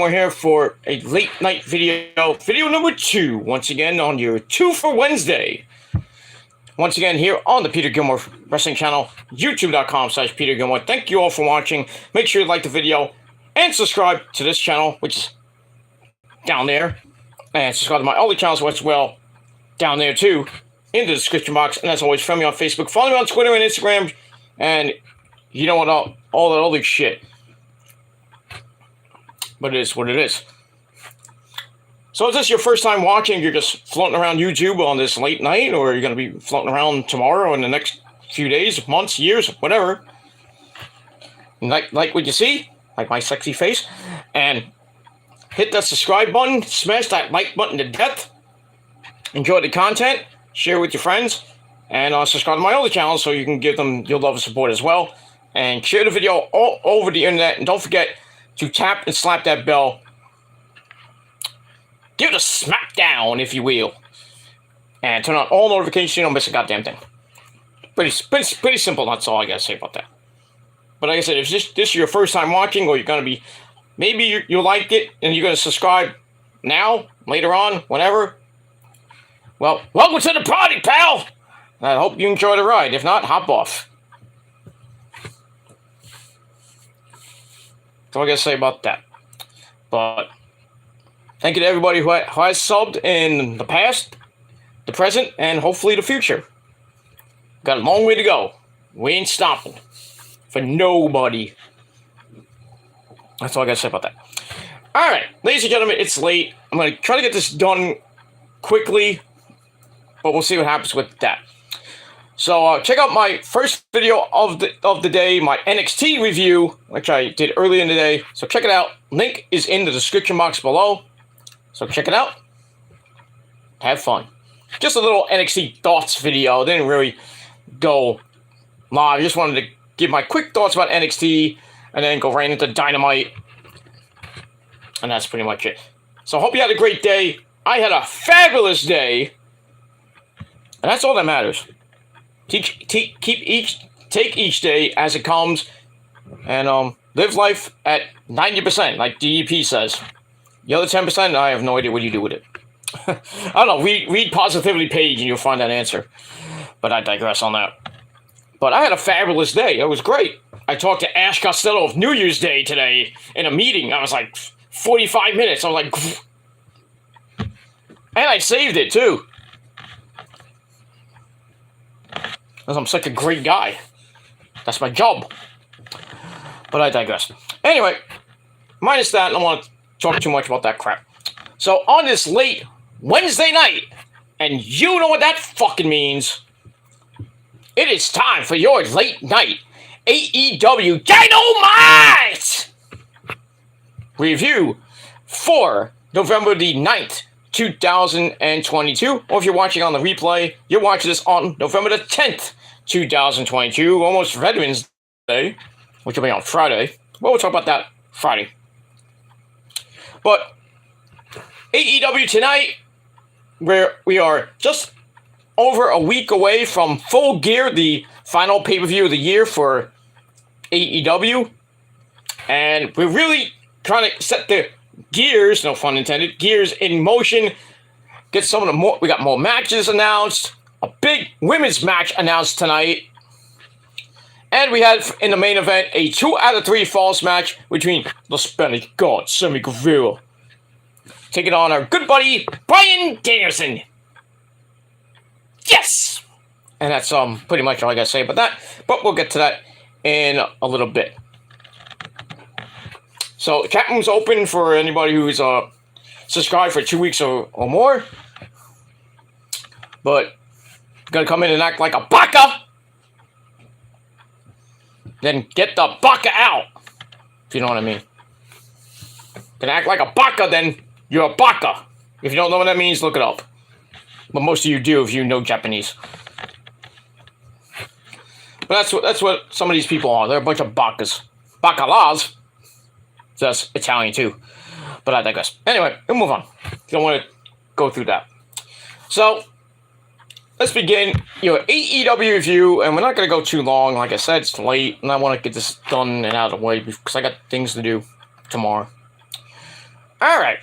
we're here for a late night video number 2, once again on your 2 for Wednesday. Once again here on the Peter Gilmore Wrestling Channel, youtube.com/Peter Gilmore. Thank you all for watching. Make sure you like the video and subscribe to this channel, which is down there. And subscribe to my other channels as well, down there too, in the description box. And as always, friend me on Facebook, follow me on Twitter and Instagram, and you know what, all that other shit. But it is what it is. So is this your first time watching? You're just floating around YouTube on this late night, or you're going to be floating around tomorrow in the next few days, months, years, whatever. Like what you see, like my sexy face, and hit that subscribe button, smash that like button to death. Enjoy the content, share with your friends, and subscribe to my other channels so you can give them your love and support as well. And share the video all over the internet, and don't forget to tap and slap that bell. Give it a smack down, if you will. And turn on all notifications so you don't miss a goddamn thing. Pretty simple, that's all I gotta say about that. But like I said, if this is your first time watching, or you're gonna be, maybe you liked it, and you're gonna subscribe now, later on, whenever, well, welcome to the party, pal! I hope you enjoy the ride. If not, hop off. That's all I gotta say about that. But thank you to everybody who has subbed in the past, the present, and hopefully the future. Got a long way to go. We ain't stopping. For nobody. That's all I gotta say about that. Alright, ladies and gentlemen, it's late. I'm gonna try to get this done quickly, but we'll see what happens with that. So check out my first video of the day, my NXT review, which I did earlier in the day. So check it out. Link is in the description box below. So check it out. Have fun. Just a little NXT thoughts video. Didn't really go live. I just wanted to give my quick thoughts about NXT and then go right into Dynamite. And that's pretty much it. So I hope you had a great day. I had a fabulous day. And that's all that matters. Take each day as it comes, and live life at 90%, like DEP says. The other 10%, I have no idea what you do with it. I don't know. Read positivity page, and you'll find that answer. But I digress on that. But I had a fabulous day. It was great. I talked to Ash Costello of New Year's Day today in a meeting. I was like 45 minutes. I was like, and I saved it too. Because I'm such a great guy. That's my job. But I digress. Anyway, minus that, I don't want to talk too much about that crap. So, on this late Wednesday night, and you know what that fucking means, it is time for your late night AEW Dynamite review for November the 9th, 2022, or if you're watching on the replay, you're watching this on November the 10th, 2022, almost Veterans Day, which will be on Friday. Well, we'll talk about that Friday. But AEW tonight, where we are just over a week away from Full Gear, the final pay-per-view of the year for AEW, and we're really trying to set the gears, no pun intended, gears in motion. Get some of the more. We got more matches announced. A big women's match announced tonight, and we had in the main event a 2 out of 3 falls match between the Spanish God Sammy Guevara taking on our good buddy Bryan Danielson. Yes, and that's pretty much all I gotta say about that. But we'll get to that in a little bit. So, the chat room's open for anybody who's subscribed for 2 weeks or more. But, gonna come in and act like a baka, then get the baka out. If you know what I mean. Gonna act like a baka, then you're a baka. If you don't know what that means, look it up. But most of you do if you know Japanese. But that's what some of these people are. They're a bunch of bakas. Bakalas. That's Italian too. But I digress. Anyway, we'll move on. Don't want to go through that. So, let's begin your AEW review, and we're not going to go too long. Like I said, it's late, and I want to get this done and out of the way because I got things to do tomorrow. All right.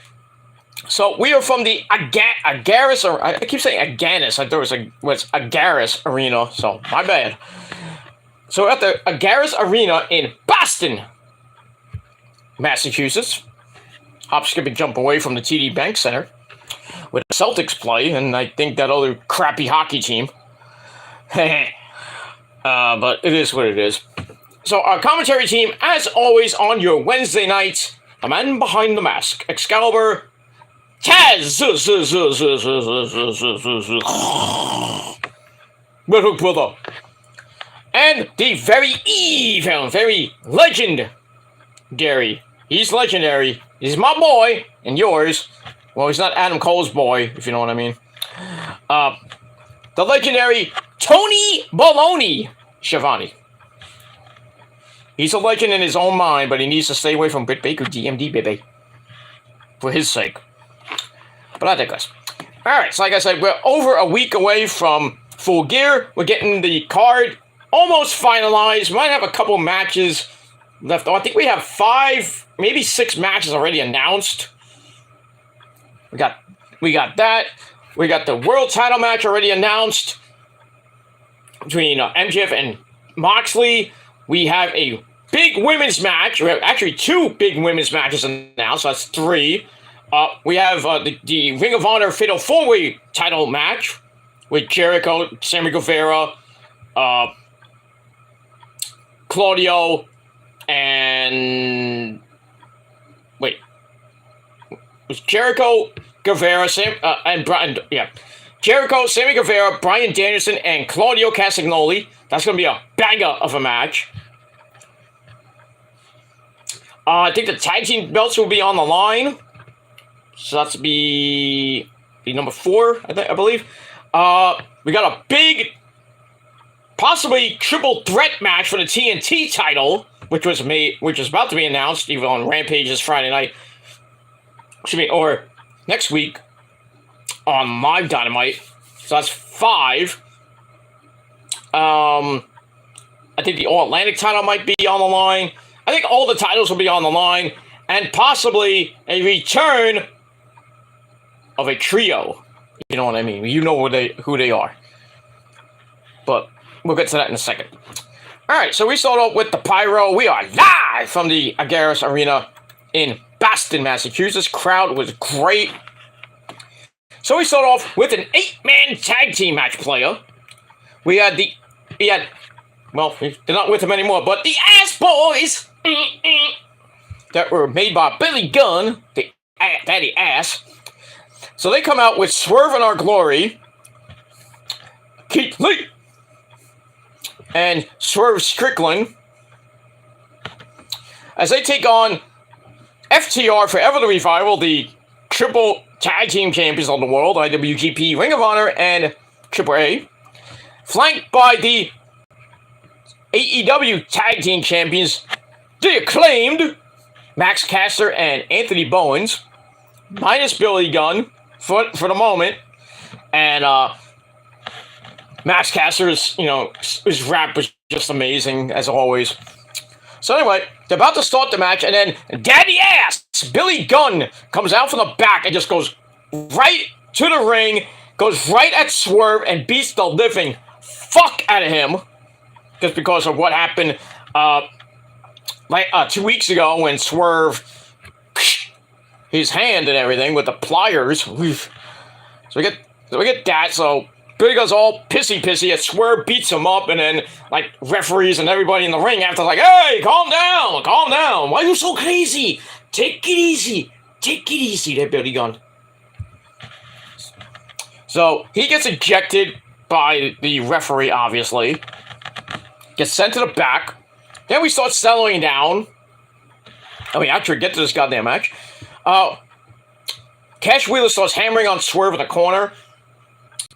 So we are from the Agaris, or I keep saying Aganis. I thought it was Agaris Arena, so my bad. So we're at the Agaris Arena in Boston, Massachusetts. Hop, skip, and jump away from the TD Bank Center, where the Celtics play, and I think that other crappy hockey team. But it is what it is. So our commentary team, as always, on your Wednesday nights, the man behind the mask, Excalibur, Taz, Red Hook Brother, and the very evil, very legendary. He's legendary. He's my boy and yours. Well, he's not Adam Cole's boy, if you know what I mean. The legendary Tony Baloney Schiavone. He's a legend in his own mind, but he needs to stay away from Britt Baker, DMD, baby. For his sake. But I digress. Alright, so like I said, we're over a week away from Full Gear. We're getting the card almost finalized. We might have a couple matches left. I think we have 5, maybe 6 matches already announced. We got that. We got the world title match already announced between MJF and Moxley. We have a big women's match. We have actually 2 big women's matches announced, so that's 3. We have the Ring of Honor Fatal 4-Way title match with Jericho, Sammy Guevara, Claudio, and... Wait. It was Jericho, Guevara, and Bryan... Yeah. Jericho, Sammy Guevara, Bryan Danielson, and Claudio Castagnoli. That's going to be a banger of a match. I think the tag team belts will be on the line. So that's be number 4, I believe. We got a big, possibly triple threat match for the TNT title, which was about to be announced even on Rampage this Friday night. Or next week on Live Dynamite. So that's 5. I think the All Atlantic title might be on the line. I think all the titles will be on the line, and possibly a return of a trio. You know what I mean? You know who they are. But we'll get to that in a second. Alright, so we start off with the Pyro. We are live from the Agaris Arena in Boston, Massachusetts. Crowd was great. So we start off with an 8-man tag team match player. Well, they're not with him anymore, but the Ass Boys that were made by Billy Gunn, the Daddy Ass. So they come out with Swerve in Our Glory, Keith Lee, and Swerve Strickland as they take on FTR, Forever the Revival, the triple tag team champions of the world, IWGP, Ring of Honor, and AAA, flanked by the AEW tag team champions, the Acclaimed, Max Caster and Anthony Bowens, minus Billy Gunn for the moment, and Max Caster's his rap was just amazing as always. So anyway, they're about to start the match, and then Daddy Ass Billy Gunn comes out from the back and just goes right to the ring, goes right at Swerve and beats the living fuck out of him, just because of what happened 2 weeks ago when Swerve his hand and everything with the pliers. So we get that. So Billy goes all pissy at Swerve, beats him up, and then referees and everybody in the ring after hey, calm down. Why are you so crazy? Take it easy, there, Billy Gunn. So he gets ejected by the referee, obviously. Gets sent to the back. Then we start settling down. And we actually get to this goddamn match. Cash Wheeler starts hammering on Swerve in the corner.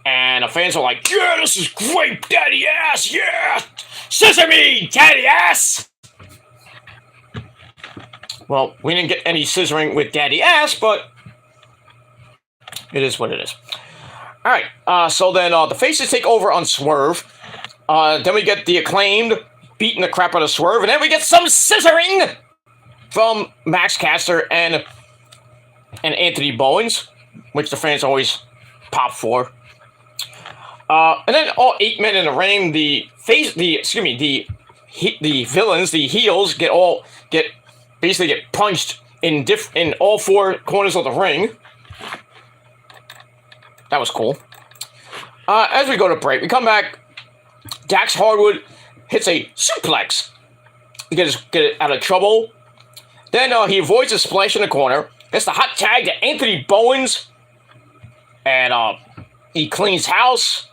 And the fans are like, yeah, this is great, Daddy Ass, yeah! Sesame, Daddy Ass! Well, we didn't get any scissoring with Daddy Ass, but it is what it is. Alright, so then the faces take over on Swerve. Then we get the Acclaimed beating the crap out of Swerve. And then we get some scissoring from Max Caster and and Anthony Bowens, which the fans always pop for. And then all 8 men in the ring, the villains, the heels, get punched in all 4 corners of the ring. That was cool. As we go to break, we come back. Dax Harwood hits a suplex to get it out of trouble. Then he avoids a splash in the corner. Gets the hot tag to Anthony Bowens. And he cleans house.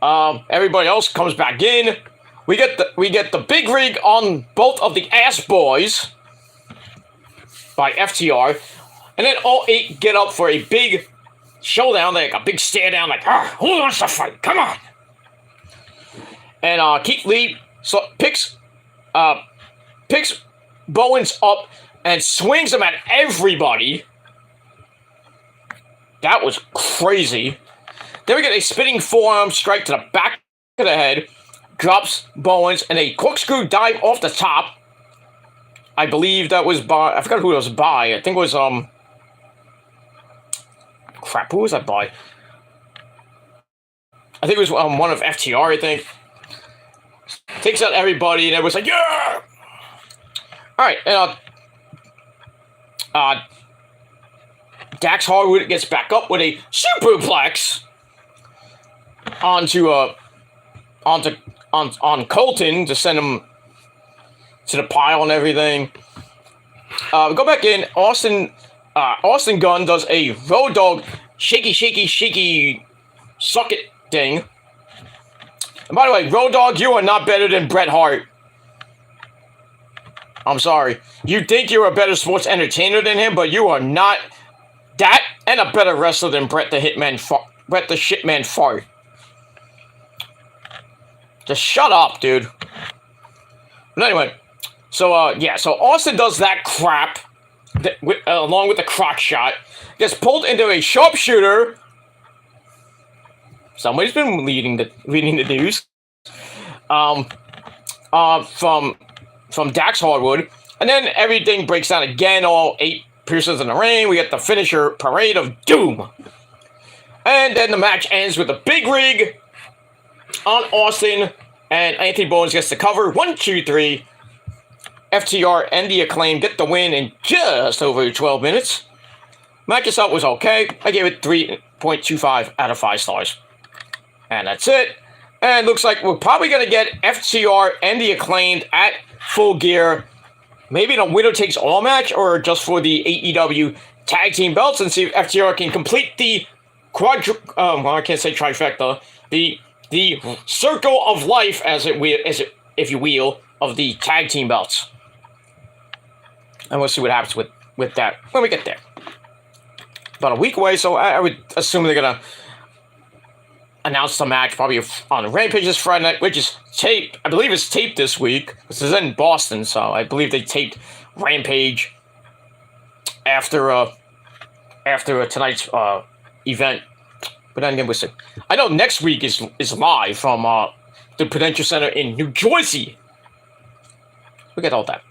Everybody else comes back in. We get the big rig on both of the Ass Boys by FTR. And then all 8 get up for a big showdown, like a big stare down, like, who wants to fight? Come on. And Keith Lee picks Bowens up and swings him at everybody. That was crazy. Then we get a spinning forearm strike to the back of the head, drops Bowens, and a corkscrew dive off the top. I believe that was by, I forgot who it was by. I think it was, crap, who was that by? I think it was one of FTR, I think. Takes out everybody, and everyone's like, yeah! Alright, and Dax Harwood gets back up with a superplex on Colton to send him to the pile and everything. We go back in. Austin Gunn does a Road Dogg shaky suck it thing. And by the way, Road Dogg, you are not better than Bret Hart. I'm sorry. You think you're a better sports entertainer than him, but you are not that and a better wrestler than Bret the Shitman Fart. Just shut up, dude. But anyway, so Austin does that crap along with the crock shot. Gets pulled into a sharpshooter. Somebody's been reading the news. From Dax Harwood. And then everything breaks down again. All 8 Pierces in the ring. We get the finisher, Parade of Doom. And then the match ends with a big rig on Austin. And Anthony Bowens gets the cover. 1, 2, 3. FTR and the Acclaim get the win in just over 12 minutes. Match itself was okay. I gave it 3.25 out of 5 stars. And that's it. And it looks like we're probably going to get FTR and the Acclaimed at Full Gear. Maybe in a winner takes all match or just for the AEW tag team belts, and see if FTR can complete the I can't say trifecta. The circle of life, if you will, of the tag team belts. And we'll see what happens with that when we get there. About a week away, so I would assume they're going to announce the match probably on Rampage this Friday night, which is taped. I believe it's taped this week. This is in Boston, so I believe they taped Rampage after tonight's event. But then again, we'll see. I know next week is live from the Prudential Center in New Jersey. We get all that.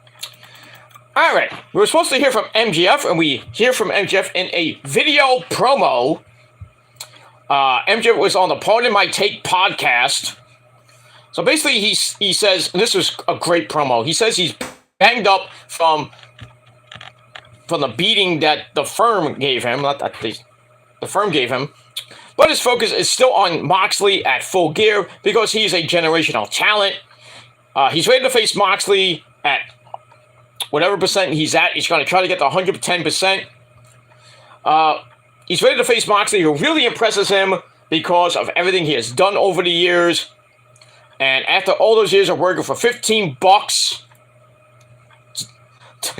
All right, we were supposed to hear from MJF, and we hear from MJF in a video promo. MJF was on the Pardon My Take podcast. So basically, he says, and this was a great promo. He says he's banged up from the beating that the firm gave him, not that the firm gave him. But his focus is still on Moxley at Full Gear because he's a generational talent. He's ready to face Moxley at whatever percent he's at. He's going to try to get to 110%. He's ready to face Moxley, who really impresses him because of everything he has done over the years. And after all those years of working for $15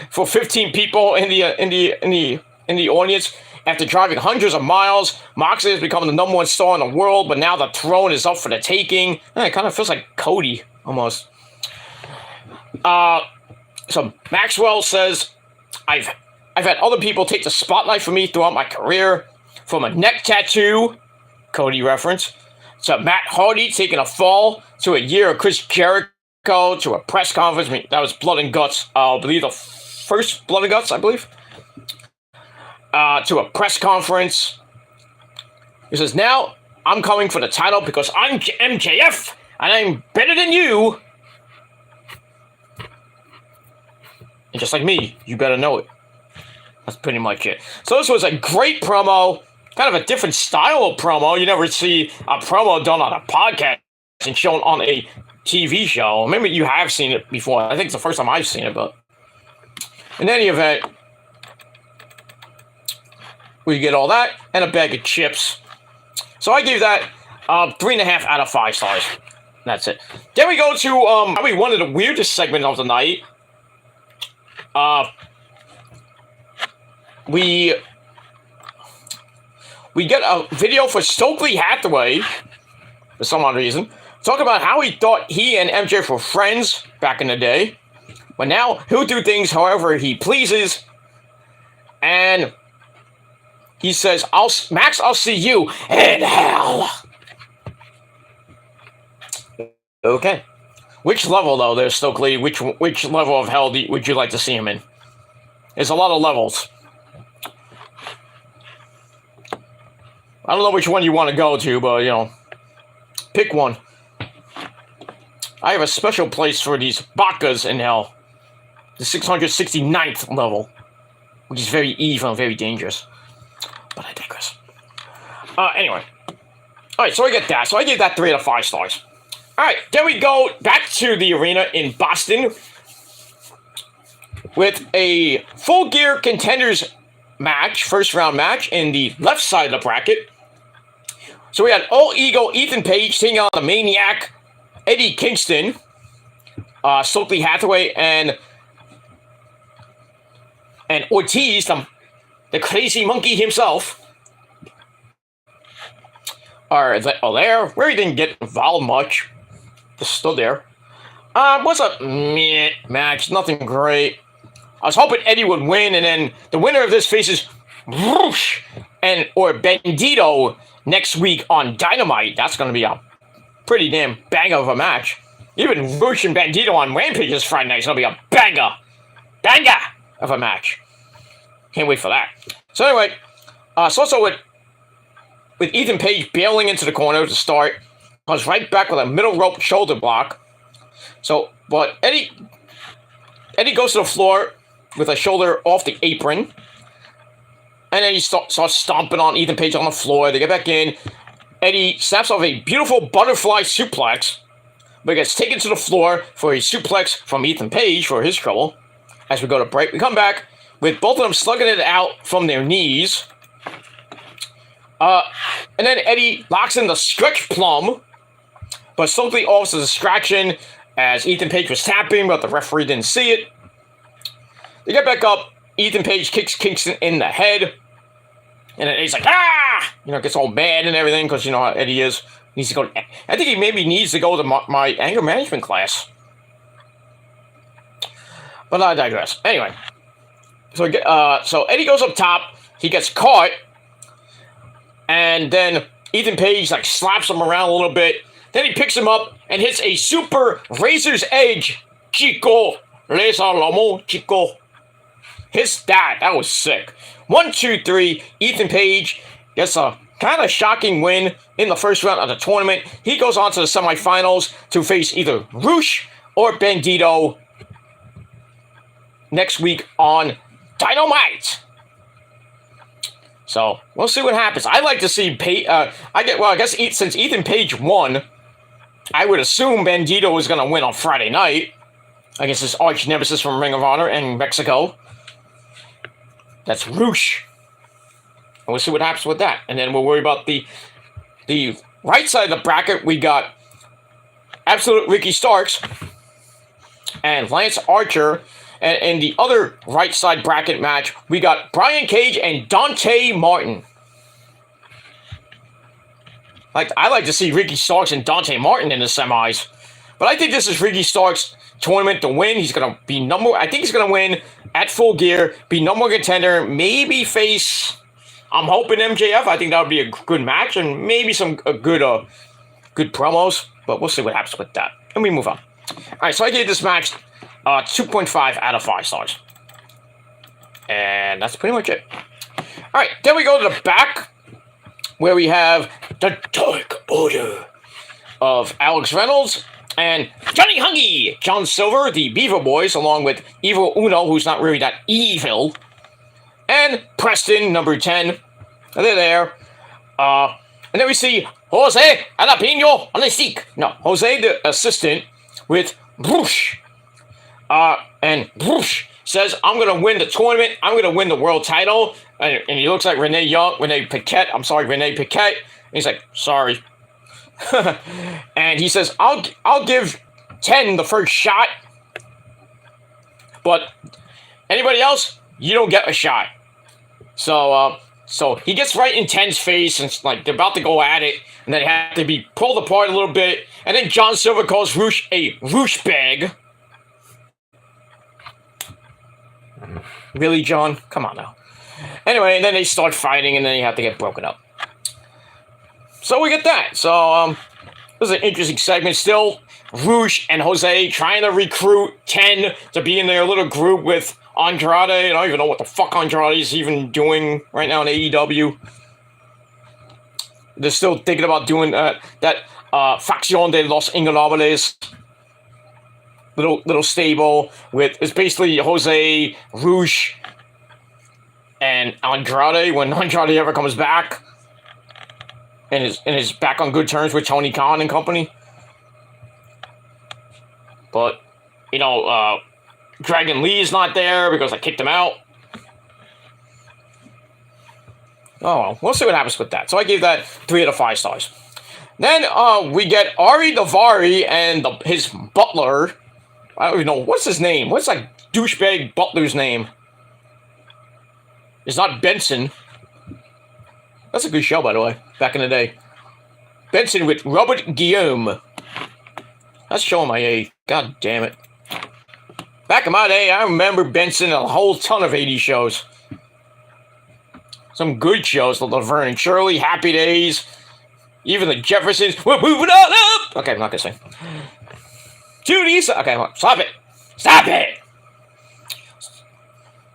for 15 people in the audience, after driving hundreds of miles, Moxley has become the #1 star in the world. But now the throne is up for the taking. It kind of feels like Cody almost. So Maxwell says, I've had other people take the spotlight from me throughout my career, from a neck tattoo, Cody reference, to Matt Hardy taking a fall, to a year of Chris Jericho, to a press conference. I mean, that was Blood and Guts. I believe the first Blood and Guts, I believe. to a press conference. He says, now I'm coming for the title because I'm MJF and I'm better than you. And just like me, you better know it. That's pretty much it. So this was a great promo, kind of a different style of promo. You never see a promo done on a podcast and shown on a TV show. Maybe you have seen it before. I think it's the first time I've seen it, but in any event, we get all that and a bag of chips. So I gave that 3.5 out of 5 stars. That's it. Then we go to probably one of the weirdest segments of the night. We get a video for Stokely Hathaway, for some odd reason, talking about how he thought he and MJF were friends back in the day, but now he'll do things however he pleases, and he says, Max, I'll see you in hell. Okay. Which level, though, there, Stokely? Which level of hell would you like to see him in? There's a lot of levels. I don't know which one you want to go to, but, you know, pick one. I have a special place for these Bakas in hell. The 669th level, which is very evil and very dangerous. But I digress. Anyway. Alright, so I get that. So I gave that 3 out of 5 stars. Alright, then we go back to the arena in Boston with a Full Gear Contenders match, first round match, in the left side of the bracket. So we had All Ego Ethan Page taking on the Maniac Eddie Kingston, Stokely Hathaway, and Ortiz, the crazy monkey himself, are there. Where he didn't get involved much. Just stood there. What's a meh match? Nothing great. I was hoping Eddie would win, and then the winner of this faces Roosh or Bandito next week on Dynamite. That's going to be a pretty damn banger of a match. Even Roosh and Bandito on Rampage this Friday night is going to be a banger of a match. Can't wait for that. So anyway, so also with Ethan Page bailing into the corner to start, comes right back with a middle rope shoulder block. So, but Eddie goes to the floor with a shoulder off the apron, and then he starts stomping on Ethan Page on the floor. They get back in. Eddie snaps off a beautiful butterfly suplex, but gets taken to the floor for a suplex from Ethan Page for his trouble. As we go to break, we come back with both of them slugging it out from their knees. And then Eddie locks in the stretch plum, but Stokely offers a distraction as Ethan Page was tapping, but the referee didn't see it. They get back up. Ethan Page kicks Kingston in the head. And then Eddie's like, ah! You know, gets all mad and everything because you know how Eddie is. Needs to go. I think he maybe needs to go to my anger management class. But I digress. Anyway. So Eddie goes up top. He gets caught. And then Ethan Page like slaps him around a little bit. Then he picks him up and hits a super Razor's Edge. Chico. Reza Lomo. Chico. Hits that. That was sick. 1, 2, 3. Ethan Page gets a kind of shocking win in the first round of the tournament. He goes on to the semifinals to face either Roosh or Bandito next week on Dynamite. So we'll see what happens. I'd like to see I guess since Ethan Page won, I would assume Bandito is going to win on Friday night against his arch nemesis from Ring of Honor in Mexico. That's Roosh. And we'll see what happens with that. And then we'll worry about the right side of the bracket. We got Absolute Ricky Starks and Lance Archer. And in the other right side bracket match, we got Brian Cage and Dante Martin. I like to see Ricky Starks and Dante Martin in the semis. But I think this is Ricky Starks' tournament to win. He's going to be I think he's going to win at Full Gear, be number one contender, maybe face, I'm hoping MJF. I think that would be a good match and maybe some good promos. But we'll see what happens with that. And we move on. All right, so I gave this match 2.5 out of 5 stars. And that's pretty much it. All right, then we go to the back where we have the Dark Order of Alex Reynolds and Johnny Hungy, John Silver, the Beaver Boys, along with Evil Uno, who's not really that evil, and Preston, number 10. They're there. And then we see Jose Jalapeno on the stick. No, Jose, the assistant, with Bruce. And Bruce says, I'm going to win the tournament. I'm going to win the world title. And he looks like Renee Paquette. And he's like, sorry. And he says, I'll give 10 the first shot. But anybody else, you don't get a shot. So he gets right in 10's face, and it's like they're about to go at it, and then they have to be pulled apart a little bit. And then John Silver calls Roosh a Roosh bag. Really, John? Come on now. Anyway, and then they start fighting, and then they have to get broken up. So we get that. So this is an interesting segment. Still, Roosh and Jose trying to recruit 10 to be in their little group with Andrade. I don't even know what the fuck Andrade is even doing right now in AEW. They're still thinking about doing that Facción de los Ingobernables little stable with, it's basically Jose, Roosh, and Andrade when Andrade ever comes back and is back on good terms with Tony Khan and company. But, you know, Dragon Lee's not there because I kicked him out. Oh, well, we'll see what happens with that. So I gave that 3 out of 5 stars. Then we get Ari Daivari and his butler. I don't even know. What's his name? What's that douchebag butler's name? It's not Benson. That's a good show, by the way, back in the day. Benson with Robert Guillaume. That's showing my age. God damn it. Back in my day, I remember Benson and a whole ton of 80s shows. Some good shows, like Laverne and Shirley, Happy Days, even the Jeffersons. We're moving on up! Okay, I'm not gonna sing. Judy's. Okay, stop it. Stop it!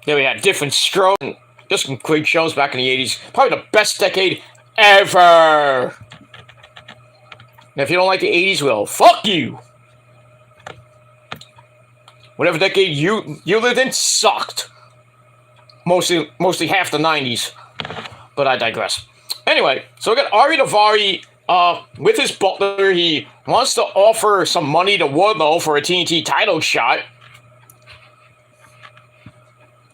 Then we had Different Strokes. Just some quick shows back in the 80s. Probably the best decade ever. And if you don't like the 80s, well, fuck you. Whatever decade you lived in sucked. Mostly half the 90s. But I digress. Anyway, so we got Ari Daivari with his butler. He wants to offer some money to Wardlow for a TNT title shot.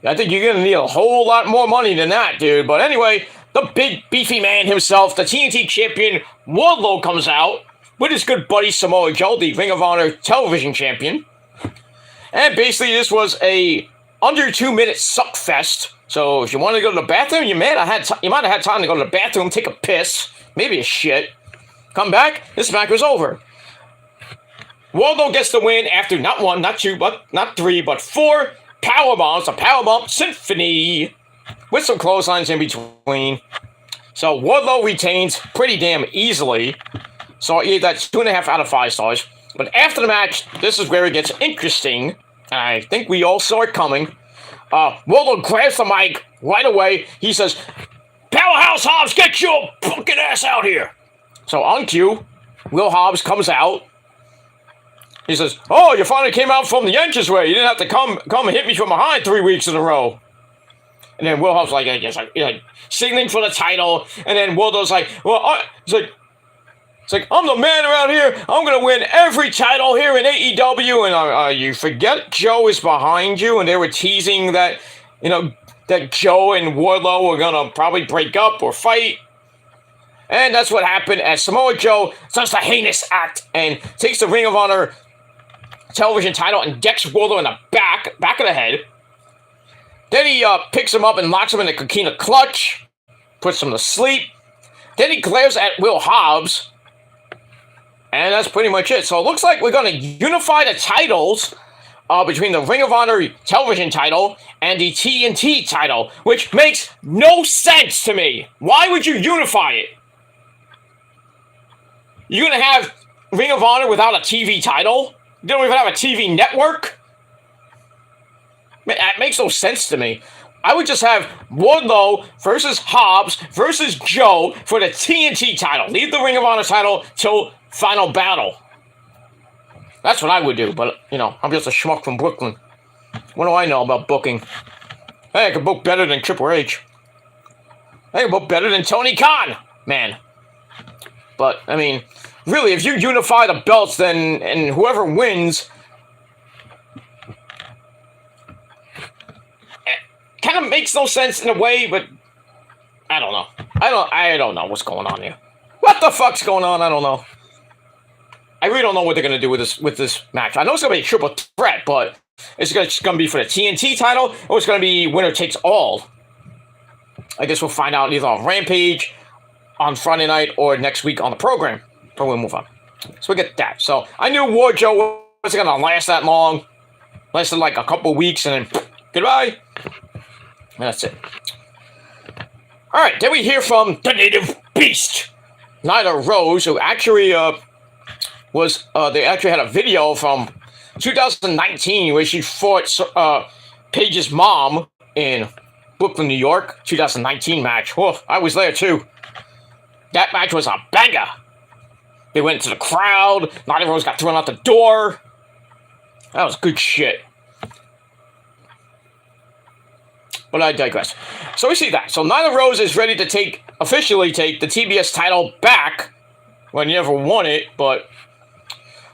I think you're going to need a whole lot more money than that, dude. But anyway, the big beefy man himself, the TNT champion, Wardlow, comes out with his good buddy Samoa Joe, the Ring of Honor television champion. And basically, this was a under 2-minute suck fest. So if you want to go to the bathroom, you might have had time to go to the bathroom, take a piss, maybe a shit, come back, this match was over. Wardlow gets the win after not 1, not 2, not 3, but 4 powerbombs, a powerbomb symphony with some clotheslines in between. So Wardlow retains pretty damn easily. So I gave that 2.5 out of 5 stars. But after the match, this is where it gets interesting. And I think we all saw it coming. Wardlow grabs the mic right away. He says, "Powerhouse Hobbs, get your fucking ass out here." So on cue, Will Hobbs comes out. He says, "Oh, you finally came out from the entranceway. You didn't have to come and hit me from behind 3 weeks in a row." And then Will Hobbs like signaling for the title. And then Wardlow's like, "Well, it's like, I'm the man around here. I'm going to win every title here in AEW. And you forget Joe is behind you. And they were teasing that, that Joe and Wardlow were going to probably break up or fight. And that's what happened as Samoa Joe does the heinous act and takes the Ring of Honor television title and decks Wardlow in the back of the head. Then he picks him up and locks him in the Coquina clutch. Puts him to sleep. Then he glares at Will Hobbs. And that's pretty much it. So it looks like we're going to unify the titles between the Ring of Honor television title and the TNT title, which makes no sense to me. Why would you unify it? You're going to have Ring of Honor without a TV title? You don't even have a TV network? That makes no sense to me. I would just have Wardlow versus Hobbs versus Joe for the TNT title. Leave the Ring of Honor title till Final Battle. That's what I would do, but, you know, I'm just a schmuck from Brooklyn. What do I know about booking? Hey, I can book better than Triple H. I can book better than Tony Khan, man. But, I mean, really, if you unify the belts, then, and whoever wins, kind of makes no sense in a way, but I don't know. I don't know what's going on here. What the fuck's going on? I don't know. I really don't know what they're gonna do with this match. I know it's gonna be a triple threat, but it's gonna be for the TNT title, or it's gonna be winner takes all. I guess we'll find out either on Rampage, on Friday night, or next week on the program. But we'll move on. So we get that. So I knew War Joe wasn't gonna last that long. Lasted like a couple weeks, and then goodbye. And that's it. All right. Then we hear from the Native Beast, Nyla Rose, who actually they actually had a video from 2019 where she fought Paige's mom in Brooklyn, New York. 2019 match. Whoa, I was there too. That match was a banger. They went into the crowd. Nyla Rose got thrown out the door. That was good shit. But I digress. So we see that. So Nyla Rose is ready to officially take the TBS title back. Well, you never won it, but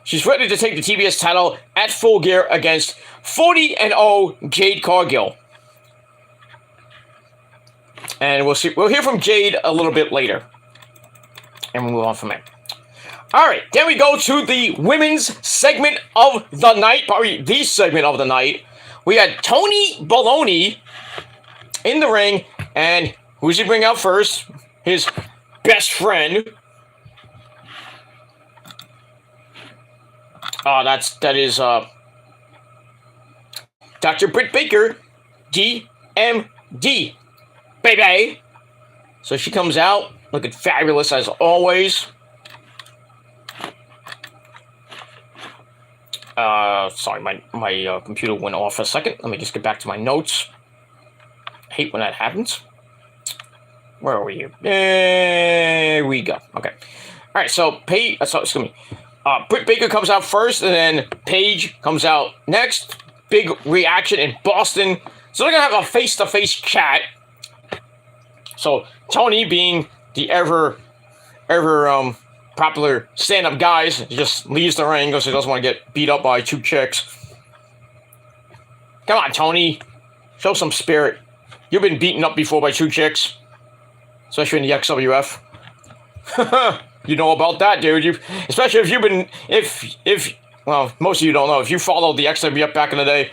she's ready to take the TBS title at Full Gear against 40-0 Jade Cargill. And we'll hear from Jade a little bit later. And we'll move on from there. Alright, then we go to the women's segment of the night. Probably the segment of the night. We had Tony Baloney in the ring, and who's he bring out first? His best friend. That is Dr. Britt Baker, DMD, baby. So she comes out looking fabulous as always. Sorry, my computer went off for a second. Let me just get back to my notes. Hate when that happens. Where are we? There we go. Okay. All right. So excuse me. Britt Baker comes out first, and then Paige comes out next. Big reaction in Boston. So they're gonna have a face-to-face chat. So Tony, being the ever popular stand-up guys, just leaves the ring because he doesn't want to get beat up by two chicks. Come on, Tony. Show some spirit. You've been beaten up before by two chicks. Especially in the XWF. You know about that, dude. Especially if you've been... Well, most of you don't know. If you followed the XWF back in the day,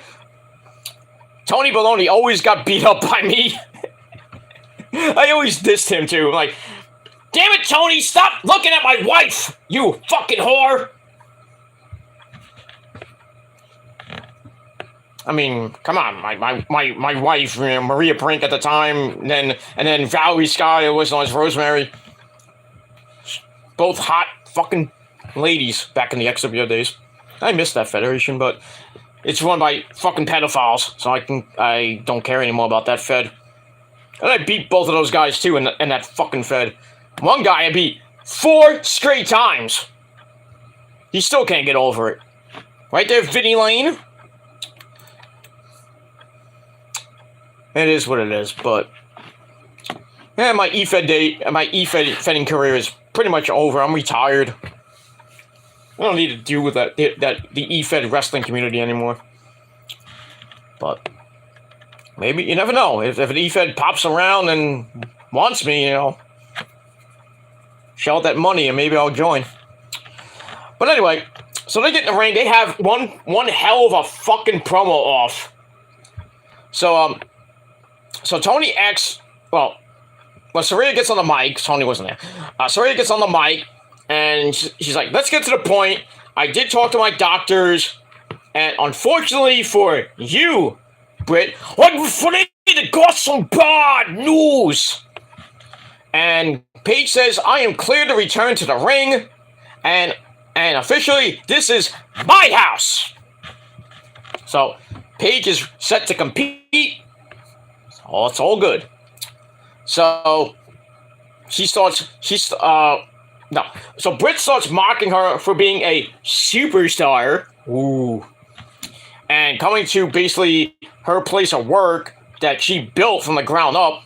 Tony Baloney always got beat up by me. I always dissed him, too. I'm like, damn it, Tony, stop looking at my wife, you fucking whore. I mean, come on, my wife, Maria Brink at the time, and then Valerie Scott, who was known as Rosemary. Both hot fucking ladies back in the XWO days. I miss that federation, but it's run by fucking pedophiles, so I don't care anymore about that fed. And I beat both of those guys too in that fucking fed. One guy I beat 4 straight times. He still can't get over it. Right there, Vinnie Lane. It is what it is, but yeah, my E-Fed career is pretty much over. I'm retired. I don't need to deal with the E-Fed wrestling community anymore. But maybe, you never know. If an E-Fed pops around and wants me, shell out that money and maybe I'll join. But anyway, so they get in the ring. They have one hell of a fucking promo off. So Tony asks, well, Saraya gets on the mic. Tony wasn't there. Saraya gets on the mic, and she's like, let's get to the point. I did talk to my doctors, and unfortunately for you, Britt, unfortunately, got some bad news. And Paige says, I am clear to return to the ring, and officially, this is my house. So Paige is set to compete. Oh, it's all good. So no. So Britt starts mocking her for being a superstar. Ooh. And coming to basically her place of work that she built from the ground up.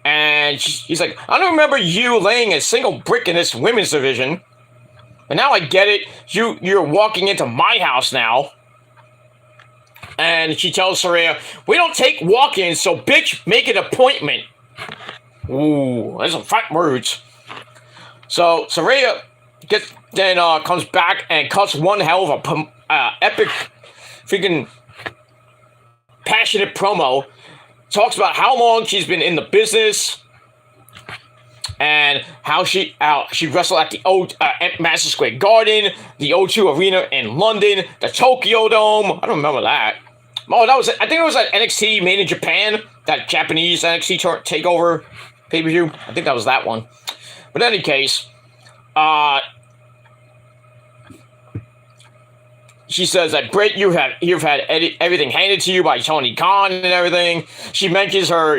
And he's like, I don't remember you laying a single brick in this women's division. But now I get it. You're walking into my house now. And she tells Saraya, we don't take walk-ins, so bitch, make an appointment. Ooh, there's some fat words. So Saraya comes back and cuts one hell of a epic, freaking passionate promo. Talks about how long she's been in the business and how she wrestled at the Madison Square Garden, the O2 Arena in London, the Tokyo Dome. I don't remember that. Oh, I think it was at NXT Made in Japan, that Japanese NXT takeover pay-per-view. I think that was that one. But in any case, she says that Britt, you've had everything handed to you by Tony Khan and everything. She mentions her,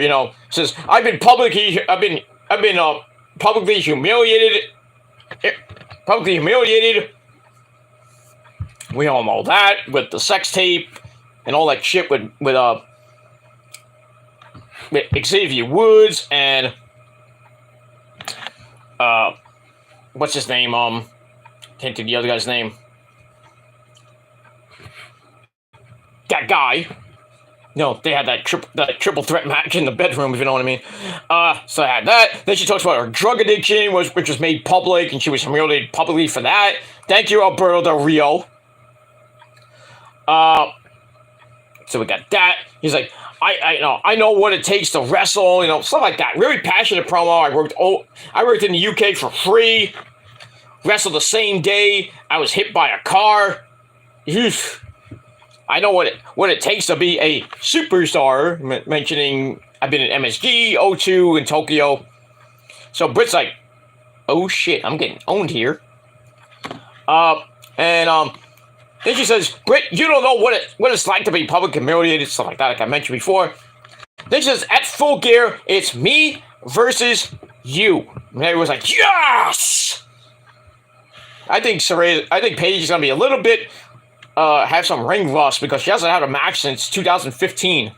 says I've been publicly humiliated. Publicly humiliated. We all know that with the sex tape and all that shit with Xavier Woods and what's his name? Can't think of the other guy's name. That guy. No, they had that triple threat match in the bedroom, if you know what I mean. So I had that. Then she talks about her drug addiction, which was made public, and she was humiliated publicly for that. Thank you, Alberto Del Rio. So we got that. He's like, I know what it takes to wrestle, stuff like that. Really passionate promo. I worked in the UK for free. Wrestled the same day I was hit by a car. I know what it takes to be a superstar. Mentioning I've been in MSG, O2, and Tokyo. So Britt's like, oh shit, I'm getting owned here. Then she says, Britt, you don't know what it's like to be publicly humiliated, stuff like that, like I mentioned before. Then she says, at Full Gear, it's me versus you. And everyone's like, yes! I think Paige is going to be a little bit, have some ring rust because she hasn't had a match since 2015.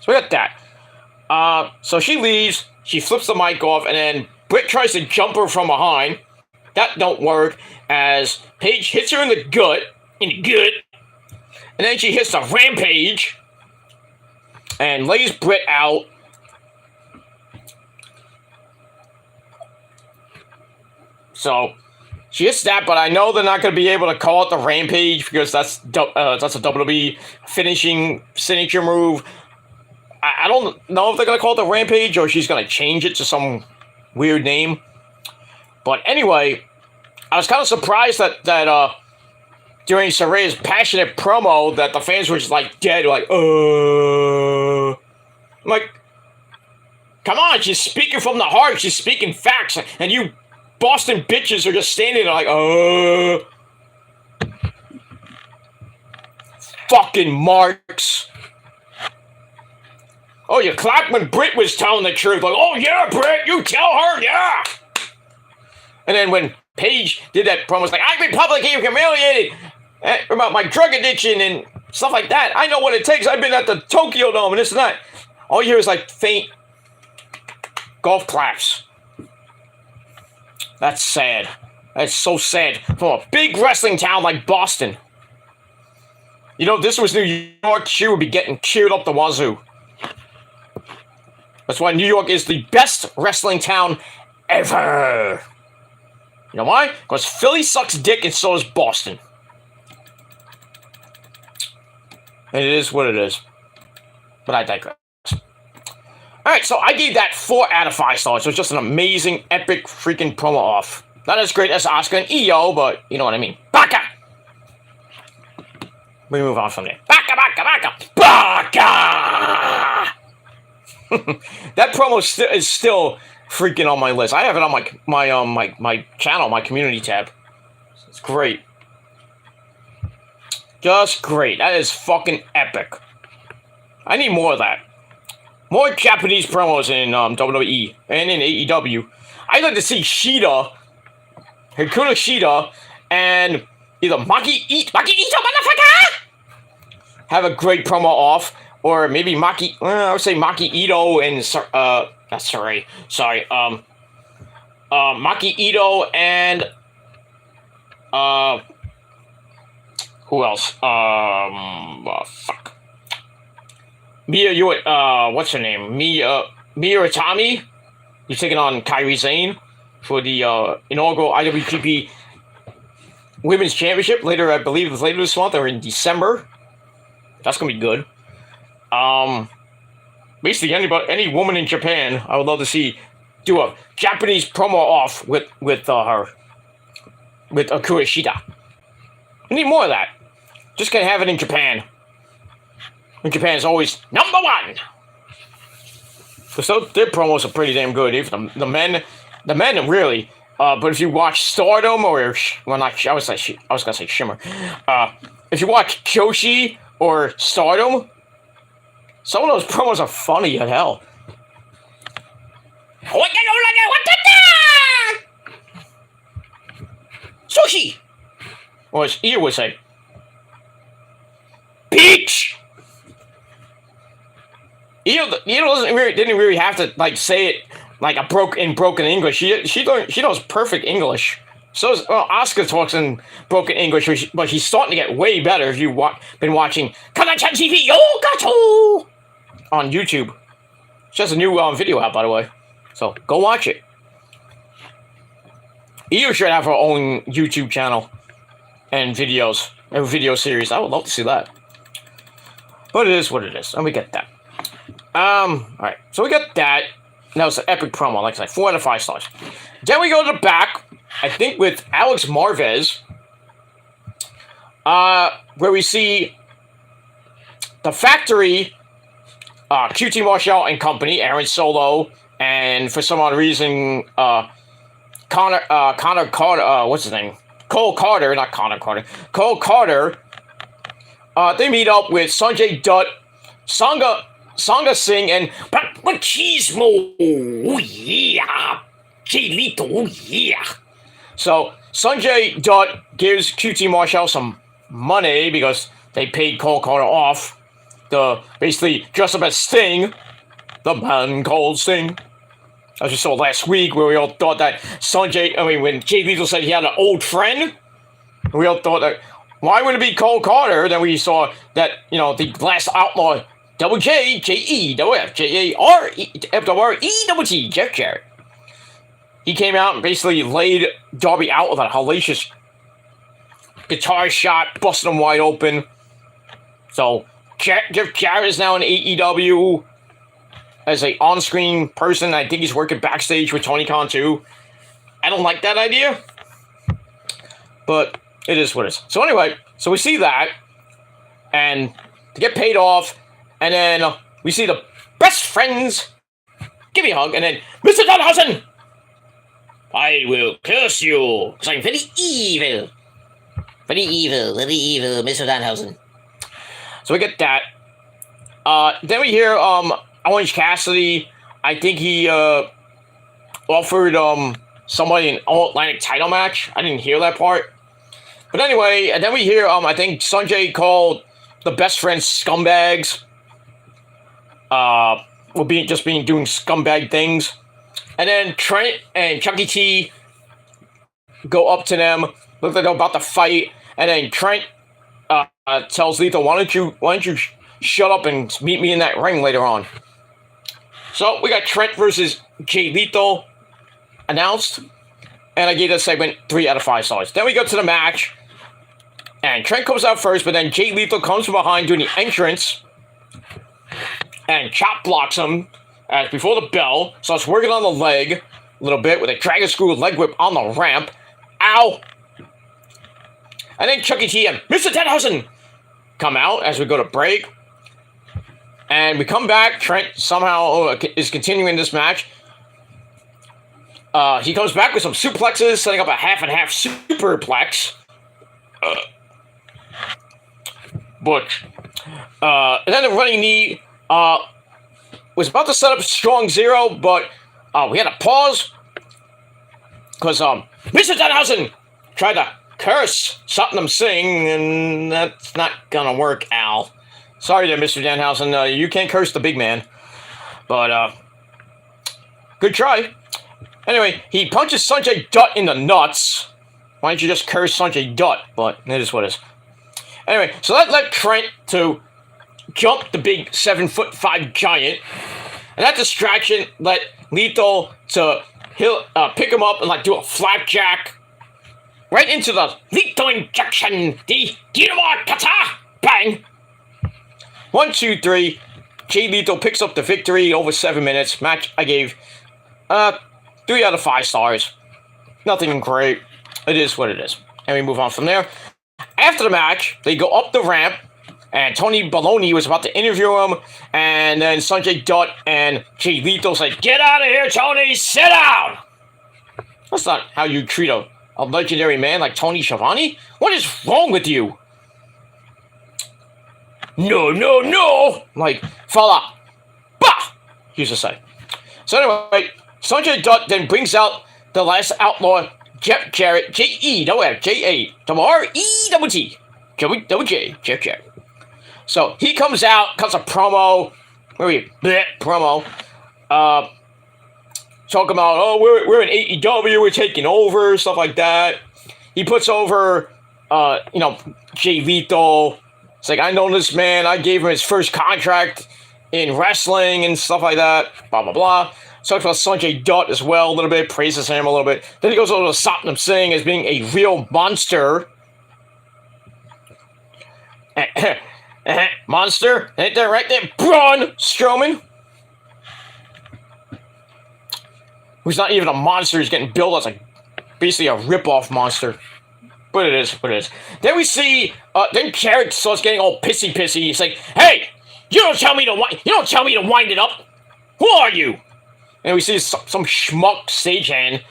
So we got that. So she leaves, she flips the mic off, and then Britt tries to jump her from behind. That don't work, as Paige hits her in the gut, and then she hits the Rampage, and lays Britt out. So she hits that, but I know they're not going to be able to call it the Rampage because that's a WWE finishing signature move. I don't know if they're going to call it the Rampage or she's going to change it to some weird name. But anyway, I was kind of surprised that during Saraya's passionate promo that the fans were just like dead, like, I'm like, come on, she's speaking from the heart, she's speaking facts, and you Boston bitches are just standing there like, fucking marks. Oh, you clapped when Britt was telling the truth, like, oh yeah, Britt, you tell her, yeah. And then when Paige did that promo, it's like, I've been publicly humiliated about my drug addiction and stuff like that. I know what it takes. I've been at the Tokyo Dome and this and that. All you hear is like faint golf claps. That's sad. That's so sad. From a big wrestling town like Boston. If this was New York, she would be getting cheered up the wazoo. That's why New York is the best wrestling town ever. You know why? Because Philly sucks dick and so does Boston. And it is what it is. But I digress. Alright, so I gave that 4 out of 5 stars. It was just an amazing, epic, freaking promo off. Not as great as Asuka and Io, but you know what I mean. Baka! We move on from there. Baka, baka, baka! Baka! That promo is still freaking on my list. I have it on my channel, my community tab. It's great. Just great. That is fucking epic. I need more of that. More Japanese promos in WWE and in AEW. I'd like to see Shida, Hikaru Shida, and either Maki Ito, motherfucker! Have a great promo off, or maybe I would say Maki Ito and Maki Ito and who else? Fuck. What's her name? Mia Itami. You're taking on Kairi Sane for the inaugural IWGP Women's Championship later, I believe it's later this month or in December. That's gonna be good. Basically any woman in Japan, I would love to see do a Japanese promo off with Hikaru Shida. We need more of that. Just can't have it in Japan. And Japan is always number one. So their promos are pretty damn good. Even the men really. But if you watch Stardom or I was gonna say Shimmer. If you watch Joshi or Stardom, some of those promos are funny as hell. Sushi! Or as Io would say, Peach! Io didn't really have to like say it like in broken English. She knows perfect English. So Asuka talks in broken English, but she's starting to get way better if you've been watching Kana-chan TV Yogato on YouTube. She has a new video out, by the way. So go watch it. Io should have her own YouTube channel and videos, a video series. I would love to see that. But it is what it is, and we get that. Alright, so we got that. That was an epic promo, like I said, 4 out of 5 stars. Then we go to the back, I think with Alex Marvez, where we see the Factory, QT Marshall and company, Aaron Solo, and for some odd reason, Connor Carter, what's his name? Cole Carter, not Connor Carter. Cole Carter, they meet up with Sanjay Dutt, Sangha Singh, and Machismo, oh yeah, Chelito, oh yeah. So Sanjay Dutt gives QT Marshall some money because they paid Cole Carter off to basically dress up as Sting, the man called Sting. As we saw last week, where we all thought that when Jay Lethal said he had an old friend, we all thought that, why would it be Cole Carter? Then we saw that, the last outlaw, Double J, J-E-double-F, J-A-R-E-F-R-E-double-T, Jeff Jarrett. He came out and basically laid Darby out with a hellacious guitar shot, busting him wide open. So, Jeff Jarrett is now in AEW as a on-screen person. I think he's working backstage with Tony Khan too. I don't like that idea, but it is what it is. So anyway, so we see that, and to get paid off, and then we see the best friends give me a hug, and then Mr. Danhausen, I will curse you, because I'm very evil. Very evil, Mr. Danhausen. So we get that. Then we hear Orange Cassidy. I think he offered somebody an All-Atlantic title match. I didn't hear that part. But anyway, and then we hear I think Sanjay called the best friends scumbags. Doing scumbag things. And then Trent and Chucky T go up to them, look like they're about to fight, and then Trent tells Lethal, why don't you shut up and meet me in that ring later on. So we got Trent versus Jay Lethal announced, and I gave that segment 3 out of 5 stars. Then we go to the match, and Trent comes out first, but then Jay Lethal comes from behind doing the entrance, and chop blocks him before the bell, starts working on the leg a little bit with a dragon screw leg whip on the ramp. Ow! And then Chucky T and Mr. Danhausen come out as we go to break. And we come back. Trent somehow is continuing this match. He comes back with some suplexes, setting up a half and half superplex. And then the running knee was about to set up strong zero, but we had to pause because Mr. Danhausen tried to curse Satnam Singh, and that's not gonna work, Al. Sorry there, Mr. Danhausen. You can't curse the big man, but good try. Anyway, he punches Sanjay Dutt in the nuts. Why don't you just curse Sanjay Dutt? But it is what it is. Anyway, so that led Trent to jump the big 7'5" giant, and that distraction led Lethal to pick him up and like do a flapjack right into the Lethal injection, the Dynamite Kata! Bang! 1, 2, 3. Jay Lethal picks up the victory over 7 minutes. Match I gave 3 out of 5 stars. Nothing great. It is what it is. And we move on from there. After the match, they go up the ramp, and Tony Baloney was about to interview him, and then Sanjay Dutt and Jay Lethal said, "Get out of here, Tony! Sit down!" That's not how you treat a legendary man like Tony Schiavone. What is wrong with you? No, no, no! Like, fella. Bah! He used to say. So anyway, Sanjay Dutt then brings out the last outlaw, Jeff Jarrett, J-E-F-J-A, R-E-T-T, J-J, Jeff Jarrett. So he comes out, cuts a promo, promo, talking about, oh, we're in AEW, we're taking over, stuff like that. He puts over, Jay Lethal. It's like, I know this man, I gave him his first contract in wrestling and stuff like that, blah, blah, blah. Talks about Sanjay Dutt as well a little bit, praises him a little bit. Then he goes over to Satnam Singh as being a real monster. Monster? Ain't that right there? Braun Strowman? Who's not even a monster, he's getting billed as basically a rip-off monster. But it is what it is. Then we see, then Jarrett starts getting all pissy. He's like, "Hey, you don't tell me to wind it up. Who are you?" And we see some schmuck stagehand,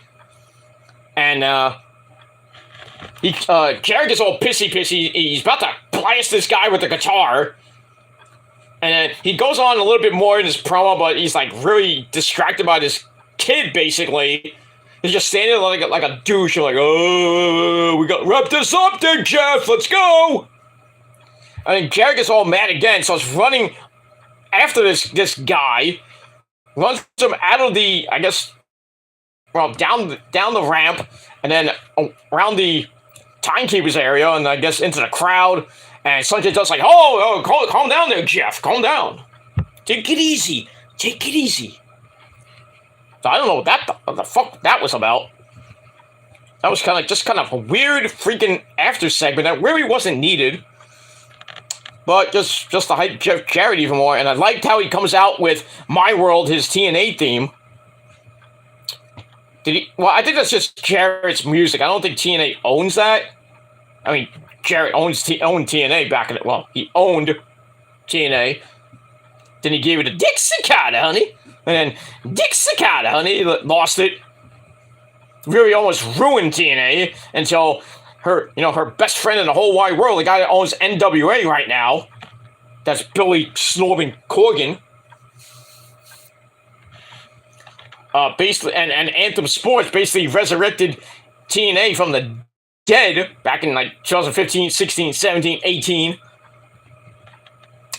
and Jarrett gets all pissy. He's about to blast this guy with the guitar, and then he goes on a little bit more in his promo, but he's like really distracted by this kid. Basically, he's just standing there like a douche. You're like, "Oh, we got to wrap this up, then, Jeff. Let's go." And then Jarrett gets all mad again, so it's running after this guy. Runs him out of the, I guess, well, down the ramp, and then around the timekeeper's area, and I guess into the crowd. And Sanjay Dutt's like, oh, calm down there, Jeff. Calm down. Take it easy. So I don't know what the fuck that was about. That was kind of a weird freaking after segment that really wasn't needed. But just to hype Jeff Jarrett even more, and I liked how he comes out with My World, his TNA theme. Well, I think that's just Jarrett's music. I don't think TNA owns that. I mean, Jarrett owned TNA back in it. Well, he owned TNA. Then he gave it a Dixie Carter, honey. And then Dixie Carter, honey, lost it. Really almost ruined TNA until her best friend in the whole wide world, the guy that owns NWA right now, that's Billy Snorvin Corgan, basically, and Anthem Sports basically resurrected TNA from the dead back in 2015, 16, 17, 18.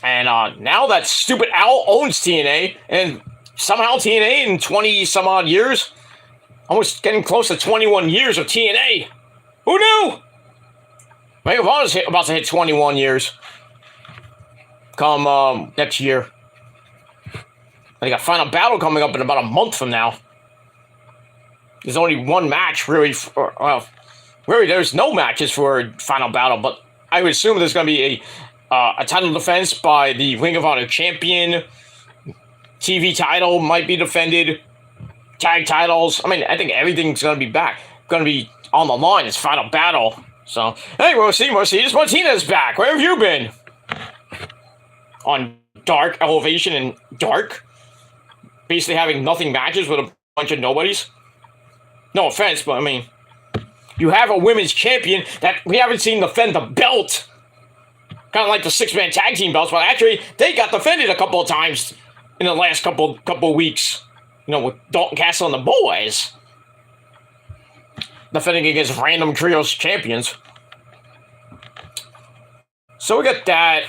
And now that stupid Al owns TNA, and somehow TNA in 20 some odd years, almost getting close to 21 years of TNA. Who knew? Ring of Honor's about to hit 21 years. Come next year. They got Final Battle coming up in about a month from now. There's only one match, really. Really, there's no matches for Final Battle, but I would assume there's going to be a title defense by the Ring of Honor champion. TV title might be defended. Tag titles. I mean, I think everything's going to be back. Going to be on the line. It's Final Battle. So, hey, Mercedes Martinez back. Where have you been? On Dark, Elevation, and Dark. Basically having nothing matches with a bunch of nobodies. No offense, but I mean, you have a women's champion that we haven't seen defend the belt. kind of like the six-man tag team belts, but actually they got defended a couple of times in the last couple of weeks. You know, with Dalton Castle and the boys defending against random trios champions. So we got that.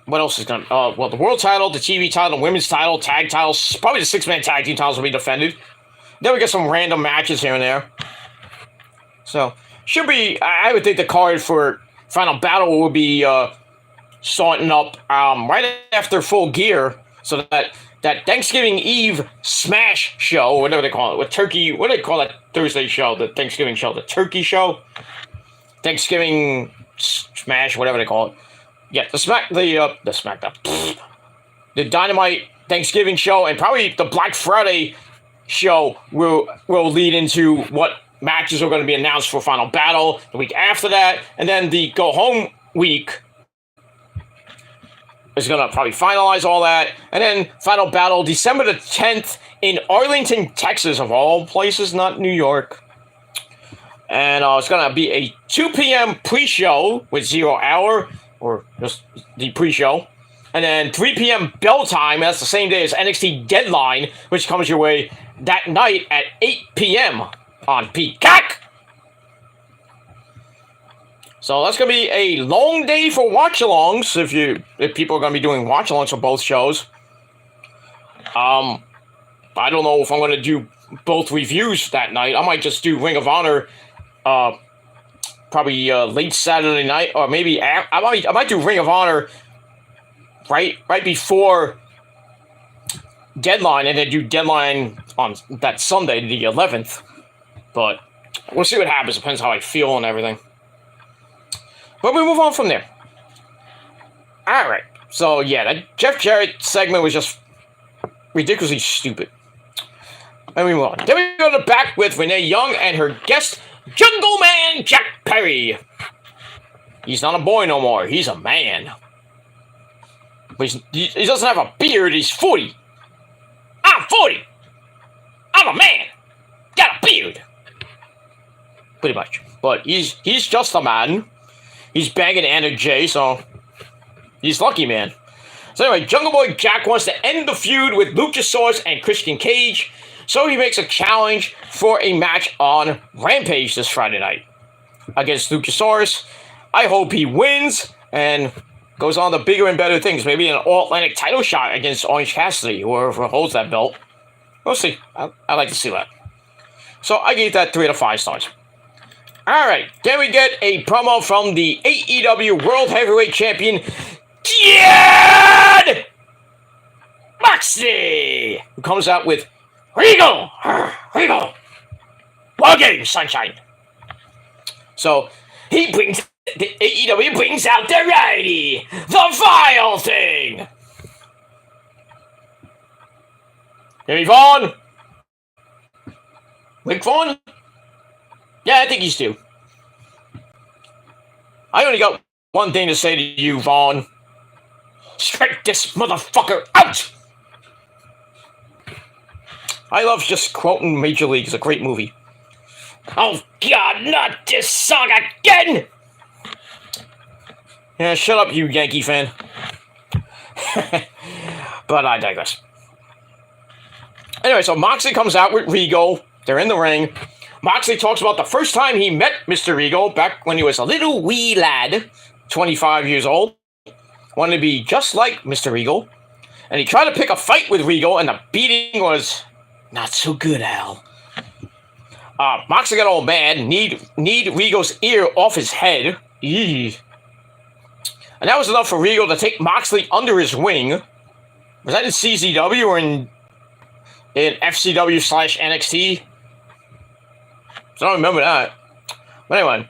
What else is going to... well, the world title, the TV title, the women's title, tag titles. Probably the six-man tag team titles will be defended. Then we get some random matches here and there. So, should be... I would think the card for Final Battle will be starting up right after Full Gear. So that Thanksgiving Eve Smash show, whatever they call it, with Turkey... What do they call that Thursday show? The Thanksgiving show? The Turkey show? Thanksgiving Smash, whatever they call it. Yeah, the SmackDown. The Dynamite Thanksgiving show and probably the Black Friday show will lead into what matches are going to be announced for Final Battle the week after that. And then the Go Home week is going to probably finalize all that. And then Final Battle December the 10th in Arlington, Texas, of all places, not New York. And it's going to be a 2 p.m. pre-show with 0 hour. Or just the pre-show. And then 3 p.m. bell time, that's the same day as NXT Deadline, which comes your way that night at 8 p.m. on Peacock. So that's going to be a long day for watch-alongs, if people are going to be doing watch-alongs for both shows. I don't know if I'm going to do both reviews that night. I might just do Ring of Honor, probably late Saturday night, or maybe I might do Ring of Honor right before Deadline, and then do Deadline on that Sunday, the 11th. But we'll see what happens. Depends how I feel and everything. But we move on from there. All right. So yeah, that Jeff Jarrett segment was just ridiculously stupid. And we move on. Then we go to back with Renee Young and her guest, Jungle Man Jack Perry. He's not a boy no more. He's a man. But he doesn't have a beard. He's 40. I'm 40. I'm a man. Got a beard. Pretty much. But he's just a man. He's banging Anna Jay, so he's lucky, man. So anyway, Jungle Boy Jack wants to end the feud with Luchasaurus and Christian Cage. So he makes a challenge for a match on Rampage this Friday night against Luchasaurus. I hope he wins and goes on to bigger and better things. Maybe an All-Atlantic title shot against Orange Cassidy, whoever holds that belt. We'll see. I'd like to see that. So I gave that 3 out of 5 stars. Alright, then we get a promo from the AEW World Heavyweight Champion, Jon Moxley, who comes out with Regal! Regal! War game, sunshine! So, the AEW brings out the righty, the vile thing! Hey, Vaughn? Rick Vaughn? Yeah, I think he's due. I only got one thing to say to you, Vaughn. Strike this motherfucker out! I love just quoting Major League. It's a great movie. Oh, God, not this song again! Yeah, shut up, you Yankee fan. But I digress. Anyway, so Moxley comes out with Regal. They're in the ring. Moxley talks about the first time he met Mr. Regal back when he was a little wee lad, 25 years old. Wanted to be just like Mr. Regal. And he tried to pick a fight with Regal, and the beating was not so good, Al. Moxley got all mad, need Regal's ear off his head. Eee. And that was enough for Regal to take Moxley under his wing. Was that in CZW or in FCW/NXT? I don't remember that. But anyway.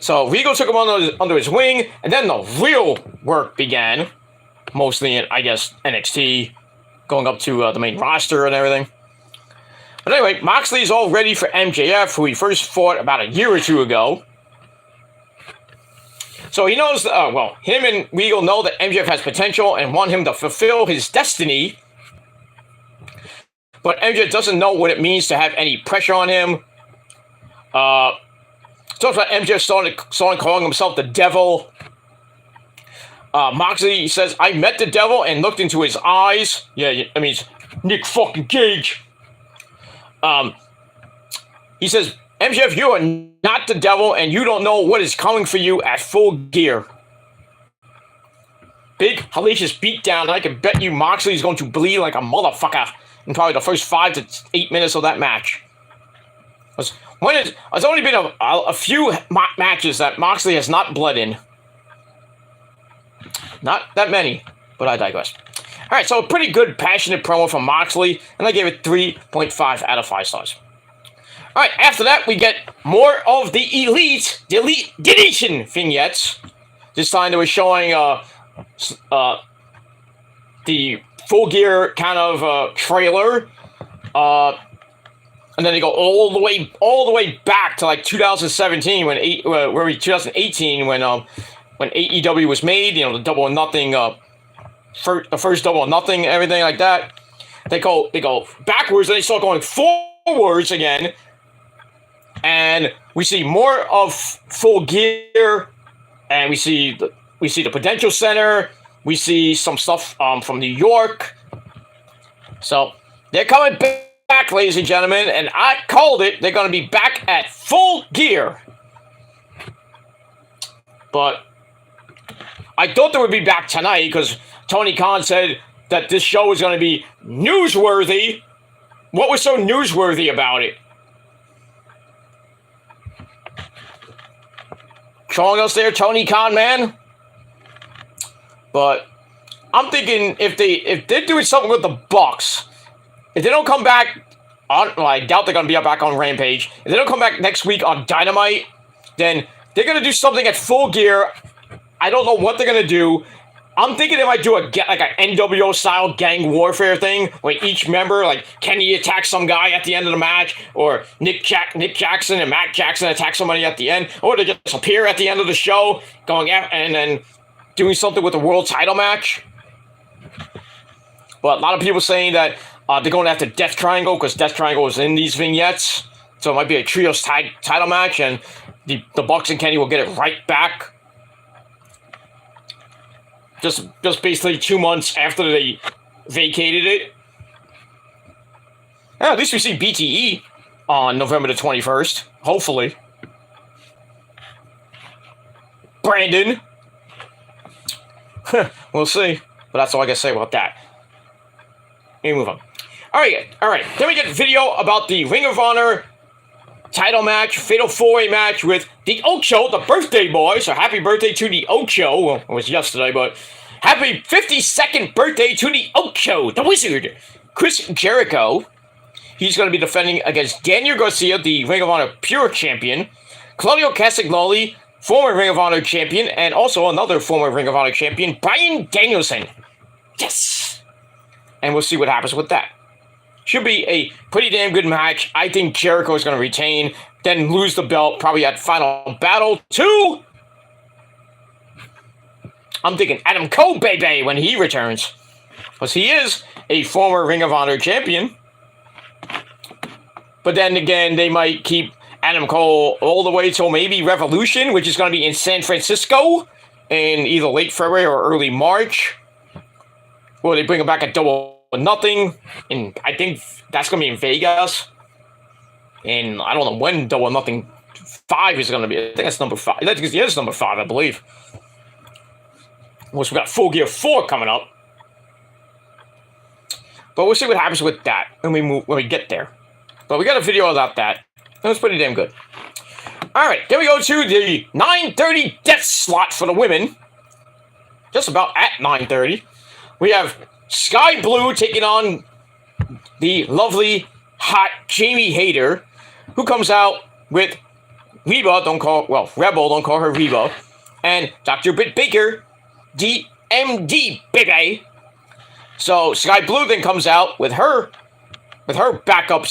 So Regal took him under his wing, and then the real work began. Mostly in, I guess, NXT, going up to the main roster and everything. But anyway, Moxley's all ready for MJF, who he first fought about a year or two ago. So he knows, him and Regal know that MJF has potential and want him to fulfill his destiny. But MJF doesn't know what it means to have any pressure on him. Talks about MJF starting calling himself the devil. Moxley says, I met the devil and looked into his eyes. Yeah, I mean, it's Nick fucking Cage. He says, MJF, you are not the devil, and you don't know what is coming for you at Full Gear. Big, hellacious beatdown, and I can bet you Moxley is going to bleed like a motherfucker in probably the first 5 to 8 minutes of that match. It's only been a few matches that Moxley has not bled in. Not that many, but I digress. Alright, so a pretty good, passionate promo from Moxley, and I gave it 3.5 out of 5 stars. Alright, after that, we get more of the Elite Deletion vignettes. This time they were showing the Full Gear kind of trailer. And then they go all the way back to like 2017 2018 when AEW was made, you know, the Double or Nothing, the first Double or Nothing, everything like that. They go backwards and they start going forwards again, and we see more of Full Gear, and we see the Prudential Center, we see some stuff from New York. So they're coming back, ladies and gentlemen, and I called it. They're going to be back at Full Gear. But I thought they would be back tonight because Tony Khan said that this show is going to be newsworthy. What was so newsworthy about it? Showing us there, Tony Khan, man. But I'm thinking if they're doing something with the Bucks, if they don't come back on, well, I doubt they're going to be back on Rampage. If they don't come back next week on Dynamite, then they're going to do something at Full Gear. I don't know what they're going to do. I'm thinking they might do an NWO style gang warfare thing where each member, like Kenny attacks some guy at the end of the match, or Nick Jackson and Matt Jackson attack somebody at the end, or they just appear at the end of the show, going after, and then doing something with the world title match. But a lot of people saying that they're going after Death Triangle because Death Triangle is in these vignettes, so it might be a trios title match, and the Bucks and Kenny will get it right back. Just basically 2 months after they vacated it. Yeah, at least we see BTE on November the 21st. Hopefully. Brandon. We'll see. But that's all I can say about that. Let me move on. Alright. Then we get a video about the Ring of Honor title match, Fatal 4-Way match with the Ocho, the birthday boy. So happy birthday to the Ocho. Well, it was yesterday, but happy 52nd birthday to the Ocho, the Wizard. Chris Jericho. He's going to be defending against Daniel Garcia, the Ring of Honor Pure Champion. Claudio Castagnoli, former Ring of Honor Champion, and also another former Ring of Honor Champion, Bryan Danielson. Yes! And we'll see what happens with that. Should be a pretty damn good match. I think Jericho is going to retain, then lose the belt probably at Final Battle 2. I'm thinking Adam Cole, baby, when he returns. Because he is a former Ring of Honor champion. But then again, they might keep Adam Cole all the way till maybe Revolution, which is going to be in San Francisco in either late February or early March. Or they bring him back at Double or Nothing. And I think that's going to be in Vegas. And I don't know when Double or Nothing 5 is going to be. I think that's number 5. It's number 5, I believe. Once we got Full Gear 4 coming up. But we'll see what happens with that when we get there. But we got a video about that. It was pretty damn good. Alright, then we go to the 9:30 death slot for the women. Just about at 9:30. We have Sky Blue taking on the lovely, hot Jamie Hayter, who comes out with Reba, Rebel, don't call her Reba, and Dr. Britt Baker, DMD, baby. So Sky Blue then comes out with her backup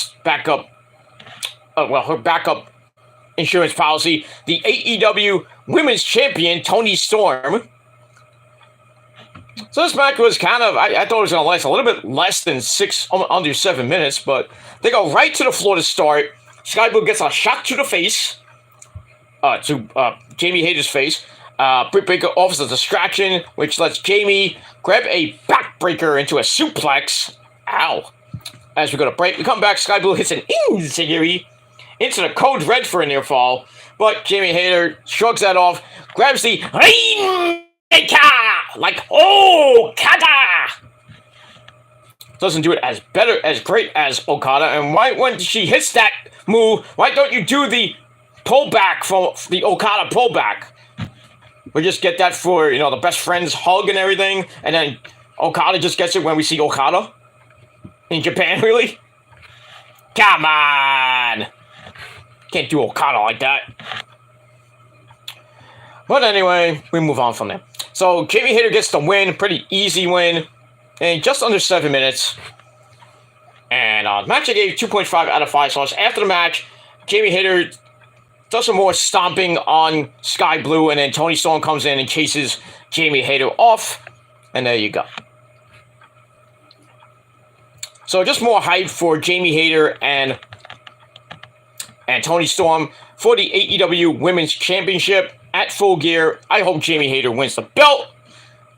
insurance policy, the AEW Women's Champion, Toni Storm. So this match was kind of, I thought it was going to last a little bit less than under 7 minutes, but they go right to the floor to start. Sky Blue gets a shot to the face, to Jamie Hayter's face. Britt Baker offers a distraction, which lets Jamie grab a backbreaker into a suplex. Ow. As we go to break, we come back. Sky Blue hits an enziguri into the code red for a near fall, but Jamie Hayter shrugs that off, grabs the Rainmaker like Okada. Doesn't do it as great as Okada. And why, when she hits that move, why don't you do the pullback from the Okada pullback? We just get that for, the best friends hug and everything, and then Okada just gets it when we see Okada in Japan, really? Come on! Can't do Okada like that. But anyway, we move on from there. So Jamie Hayter gets the win, pretty easy win, in just under 7 minutes. And the match I gave 2.5 out of 5 stars. After the match, Jamie Hayter does some more stomping on Sky Blue, and then Toni Storm comes in and chases Jamie Hayter off. And there you go. So just more hype for Jamie Hayter and Toni Storm for the AEW Women's Championship at Full Gear. I hope Jamie Hayter wins the belt.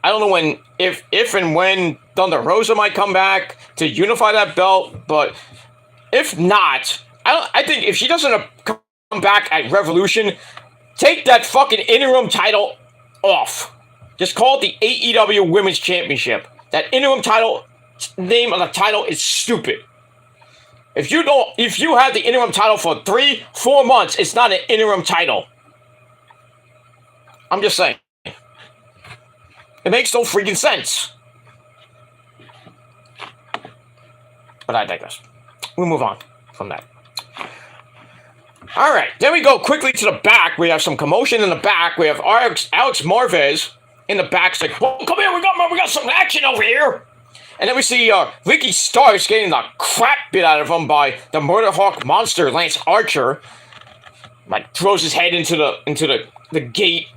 I don't know when, if and when Thunder Rosa might come back to unify that belt, but if not, I think if she doesn't come back at Revolution, take that fucking interim title off. Just call it the AEW Women's Championship. That interim title, name of the title is stupid. If you have the interim title for 3-4 months, it's not an interim title. I'm just saying. It makes no freaking sense. But I digress. We'll move on from that. Alright, then we go quickly to the back. We have some commotion in the back. We have Alex Marvez in the back. It's like, well, come here, we got some action over here. And then we see Ricky Starks getting the crap bit out of him by the Murder Hawk monster, Lance Archer. Like, throws his head into the gate.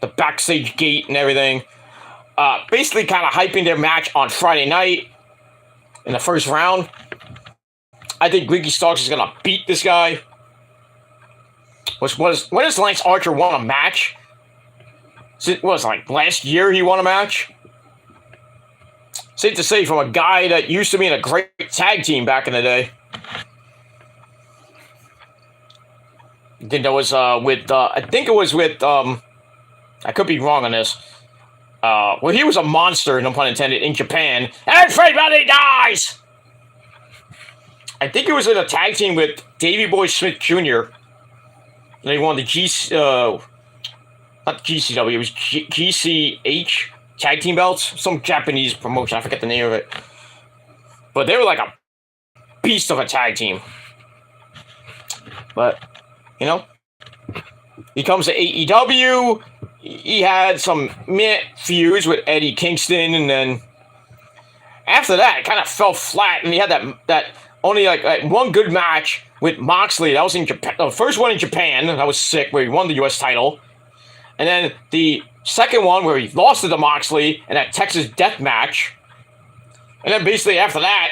The backstage gate and everything. Basically kind of hyping their match on Friday night in the first round. I think Ricky Starks is going to beat this guy. When has Lance Archer won a match? It was like last year he won a match? Safe to say, from a guy that used to be in a great tag team back in the day. I think that was I could be wrong on this. Well, he was a monster, no pun intended, in Japan. Everybody dies! I think he was in a tag team with Davey Boy Smith Jr. They won the not GCW, it was GCH tag team belts. Some Japanese promotion, I forget the name of it. But they were like a beast of a tag team. But, he comes to AEW. He had some feuds with Eddie Kingston, and then after that, it kind of fell flat. And he had that only like one good match with Moxley. That was in Japan. The first one in Japan, that was sick, where he won the U.S. title. And then the second one where he lost to the Moxley in that Texas death match. And then basically after that,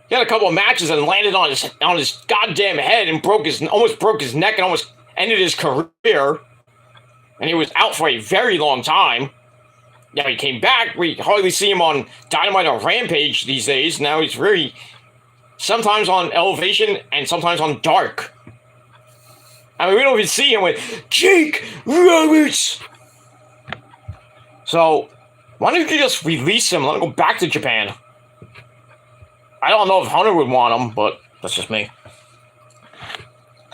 he had a couple of matches and landed on his goddamn head and almost broke his neck and almost ended his career. And he was out for a very long time. Now he came back. We hardly see him on Dynamite or Rampage these days. Now he's really sometimes on Elevation and sometimes on Dark. I mean, we don't even see him with Jake Roberts. So, why don't you just release him? Let him go back to Japan. I don't know if Hunter would want him, but that's just me.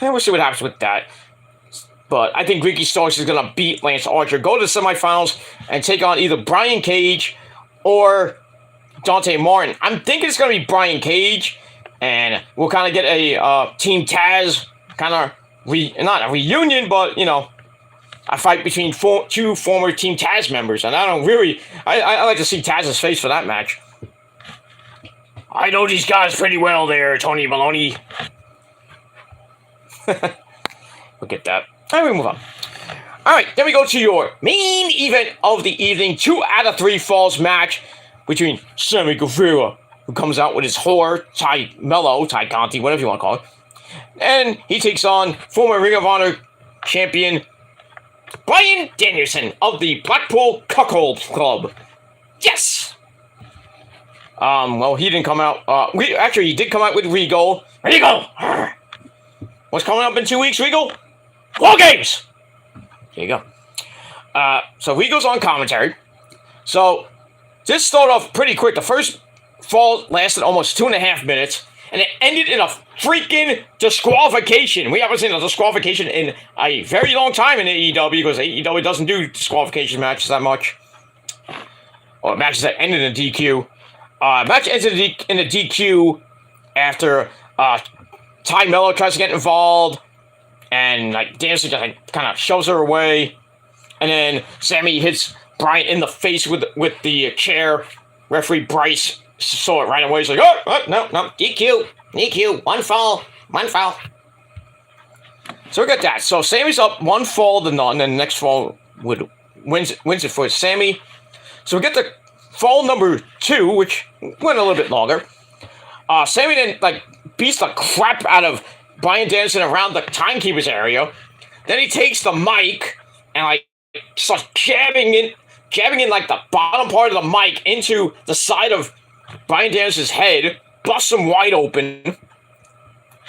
And we'll see what happens with that. But I think Ricky Starks is going to beat Lance Archer, go to the semifinals, and take on either Brian Cage or Dante Martin. I'm thinking it's going to be Brian Cage, and we'll kind of get a Team Taz kind of, not a reunion, but, a fight between two former Team Taz members. And I like to see Taz's face for that match. I know these guys pretty well there, Tony Maloney. We'll get that. All right, we move on. All right, then we go to your main event of the evening. 2 out of 3 falls match between Sammy Guevara, who comes out with his whore, Ty Conti, whatever you want to call it. And he takes on former Ring of Honor champion Bryan Danielson of the Blackpool Cuckold Club. Yes! Well, he didn't come out. He did come out with Regal. Regal! What's coming up in 2 weeks, Regal? War Games! There you go. So Regal's on commentary. So, this started off pretty quick. The first fall lasted almost 2.5 minutes, and it ended in a freaking disqualification. We haven't seen a disqualification in a very long time in AEW, because AEW doesn't do disqualification matches that much. Or matches that ended in a DQ. Match ends in a DQ after Ty Mello tries to get involved, and like Danielson just like kind of shoves her away, and then Sammy hits Bryan in the face with the chair. Referee Bryce saw it right away. He's like, oh no, DQ, one fall. So we got that. So Sammy's up one fall to none, and the next fall wins it for Sammy. So we get the fall number 2, which went a little bit longer. Sammy then like beats the crap out of Bryan Danielson around the timekeeper's area. Then he takes the mic and like starts jabbing in like the bottom part of the mic into the side of Bryan Danielson's head, busts him wide open.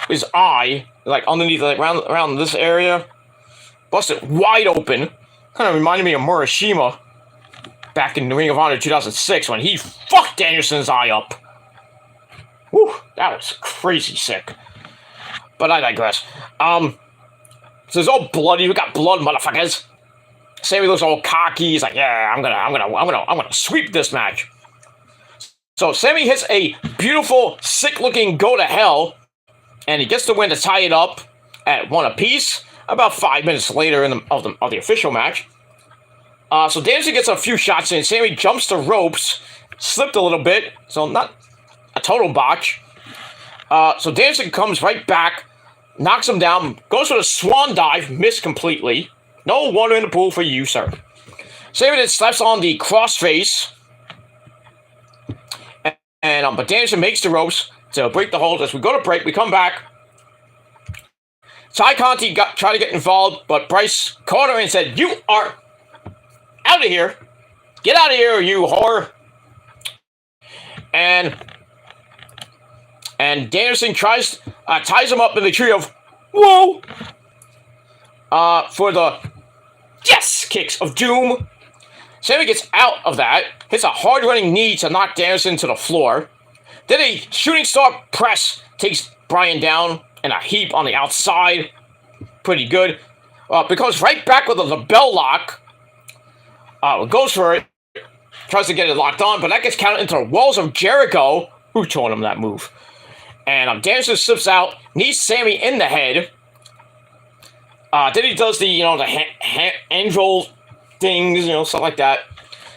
His eye, like underneath, like around this area, busted wide open. Kind of reminded me of Murashima back in the Ring of Honor 2006 when he fucked Danielson's eye up. Whew, that was crazy sick. But I digress. So it's all bloody. We got blood, motherfuckers. Sammy looks all cocky. He's like, yeah, I'm gonna sweep this match. So Sammy hits a beautiful, sick-looking go to hell, and he gets the win to tie it up at 1 apiece. About 5 minutes later of the official match. So Danielson gets a few shots in. Sammy jumps the ropes, slipped a little bit, so not a total botch. So Danielson comes right back, knocks him down, goes for the swan dive, missed completely. No water in the pool for you, sir. Sammy then slaps on the crossface. But Danielson makes the ropes to break the hold. As we go to break, we come back. Ty Conti tried to get involved, but Bryce caught her and said, "You are out of here. Get out of here, you whore." And Danielson ties him up in the tree of whoa for the yes kicks of doom. Sammy gets out of that, hits a hard running knee to knock Danielson to the floor. Then a shooting star press takes Bryan down in a heap on the outside. Pretty good. Becomes right back with a bell lock. Goes for it. Tries to get it locked on, but that gets counted into the walls of Jericho. Who taught him that move? And Danielson slips out, knees Sammy in the head. Then he does the anvil things, stuff like that.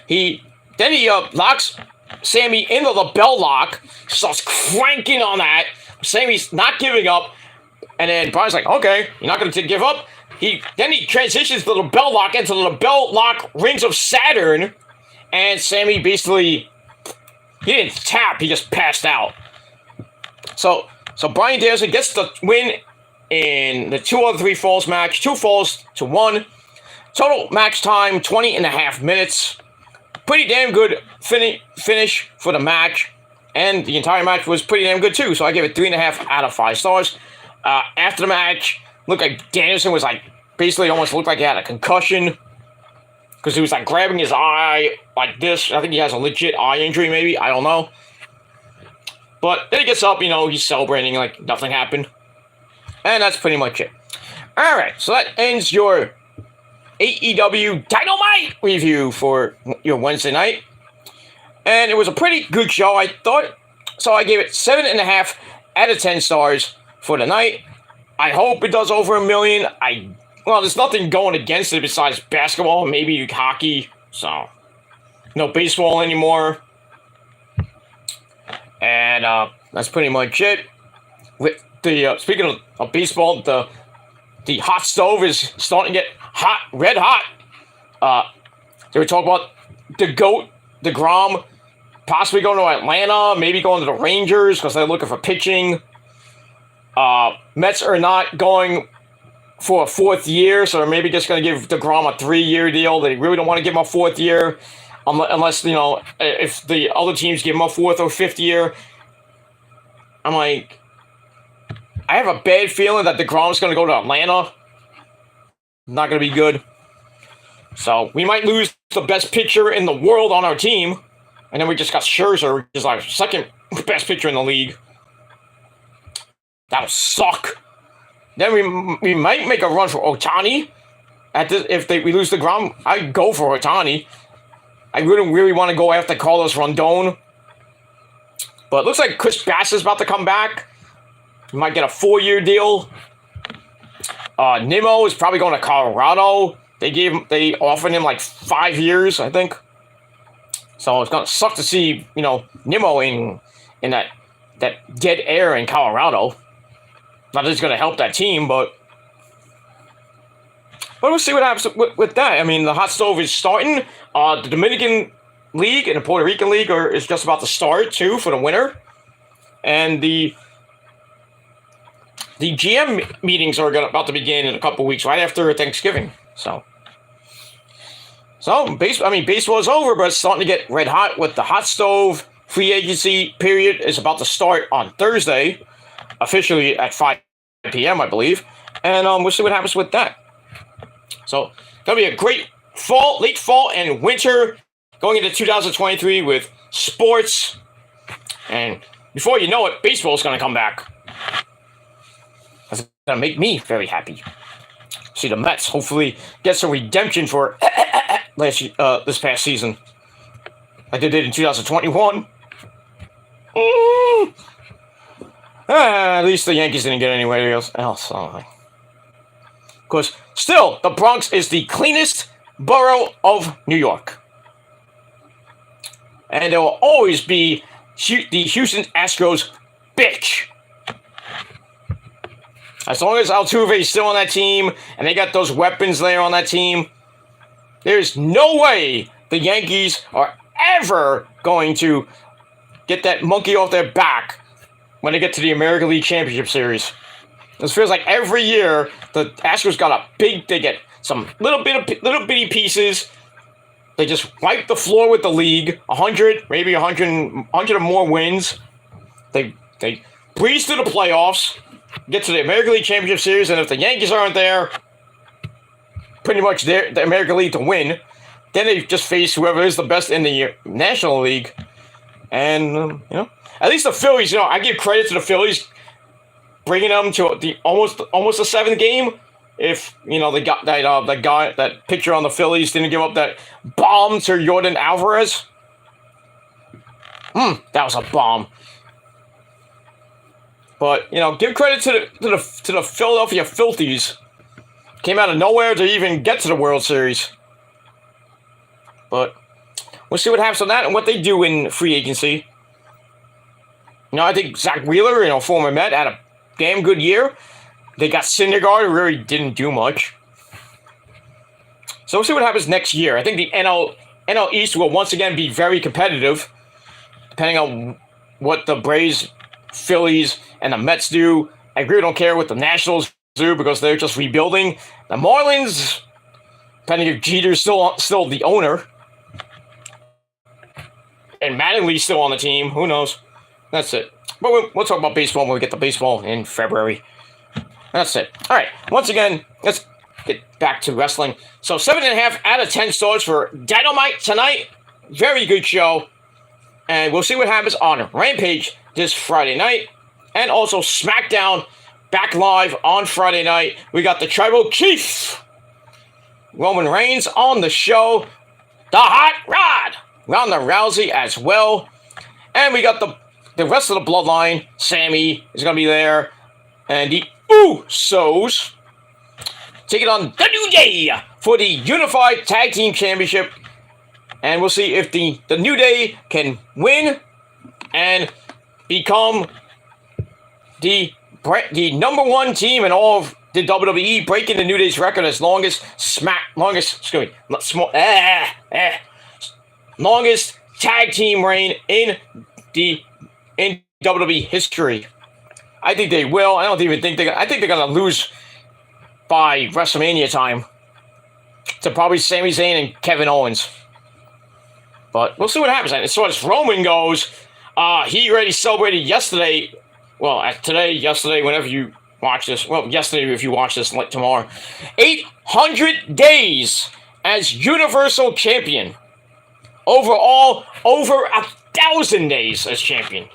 He locks Sammy into the bell lock, starts cranking on that. Sammy's not giving up, and then Bryan's like, okay, you're not going to give up? Then he transitions the bell lock into the bell lock rings of Saturn, and Sammy basically, he didn't tap, he just passed out. So Bryan Danielson gets the win in the 2 out of 3 falls match, 2 falls to 1. Total match time, 20.5 minutes. Pretty damn good finish for the match. And the entire match was pretty damn good too, so I give it 3.5 out of 5 stars. After the match, looked like Danielson was like, basically almost looked like he had a concussion. Because he was like grabbing his eye like this. I think he has a legit eye injury maybe, I don't know. But then he gets up, he's celebrating like nothing happened. And that's pretty much it. Alright, so that ends your AEW Dynamite review for your Wednesday night. And it was a pretty good show, I thought. So I gave it 7.5 out of 10 stars for the night. I hope it does over 1 million. There's nothing going against it besides basketball, maybe hockey. So, no baseball anymore. And that's pretty much it. With the speaking of baseball, the hot stove is starting to get hot, red hot. They were talking about the GOAT, DeGrom, possibly going to Atlanta, maybe going to the Rangers because they're looking for pitching. Mets are not going for a fourth year, so they're maybe just going to give DeGrom a 3-year deal. They really don't want to give him a fourth year, unless if the other teams give him a fourth or fifth year. I'm like, I have a bad feeling that DeGrom's going to go to Atlanta. Not going to be good. So we might lose the best pitcher in the world on our team, and then we just got Scherzer, which is our second best pitcher in the league. That would suck. Then we might make a run for Ohtani. If we lose DeGrom, I'd go for Ohtani. I wouldn't really want to go after Carlos Rondon. But it looks like Chris Bassitt's about to come back. He might get a 4-year deal. Nimmo is probably going to Colorado. They offered him like 5 years, I think. So it's gonna suck to see, Nimmo in that dead air in Colorado. Not that it's gonna help that team, but we'll see what happens with that. I mean, the hot stove is starting. The Dominican League and the Puerto Rican League is just about to start too for the winter, and the GM meetings are about to begin in a couple weeks, right after Thanksgiving. So baseball is over, but it's starting to get red hot with the hot stove. Free agency period is about to start on Thursday, officially at 5 p.m., I believe. And we'll see what happens with that. So, going to be a great late fall and winter going into 2023 with sports. And before you know it, baseball is going to come back. That's going to make me very happy. See the Mets hopefully get some redemption for this past season, like they did in 2021. At least the Yankees didn't get anywhere else. Of course, still, the Bronx is the cleanest borough of New York. And there will always be the Houston Astros bitch. As long as Altuve is still on that team, and they got those weapons there on that team, there's no way the Yankees are ever going to get that monkey off their back when they get to the American League Championship Series. It feels like every year the Astros they get some little bitty pieces. They just wipe the floor with the league. 100, maybe 100 or more wins. They breeze through the playoffs, get to the American League Championship Series, and if the Yankees aren't there, pretty much the American League to win, then they just face whoever is the best in the National League. And, at least the Phillies, I give credit to the Phillies bringing them to the almost a 7th game. If, they got that pitcher on the Phillies didn't give up that bomb to Yordan Alvarez. That was a bomb. But, give credit to the Philadelphia Phillies. Came out of nowhere to even get to the World Series. But we'll see what happens on that and what they do in free agency. I think Zach Wheeler, former Met, had a damn good year. They got Syndergaard, who really didn't do much. So we'll see what happens next year. I think the NL East will once again be very competitive, depending on what the Braves, Phillies, and the Mets do. I really don't care what the Nationals do because they're just rebuilding. The Marlins, depending if Jeter's still the owner, and Mattingly's still on the team, who knows? That's it. But we'll talk about baseball when we get to baseball in February. That's it. All right. Once again, let's get back to wrestling. So 7.5 out of 10 stars for Dynamite tonight. Very good show. And we'll see what happens on Rampage this Friday night. And also SmackDown back live on Friday night. We got the Tribal Chief, Roman Reigns, on the show. The Hot Rod, Ronda Rousey as well. And we got the rest of the Bloodline. Sammy is going to be there. And the Usos taking on the New Day for the Unified Tag Team Championship. And we'll see if the New Day can win and become the number one team in all of the WWE, breaking the New Day's record as longest tag team reign in WWE history. I think they will. I think they're going to lose by WrestleMania time to probably Sami Zayn and Kevin Owens. But we'll see what happens. And as far as Roman goes, he already celebrated yesterday. Well, today, yesterday, whenever you watch this. Well, yesterday if you watch this, like tomorrow. 800 days as Universal Champion. Overall, over 1,000 days as champion.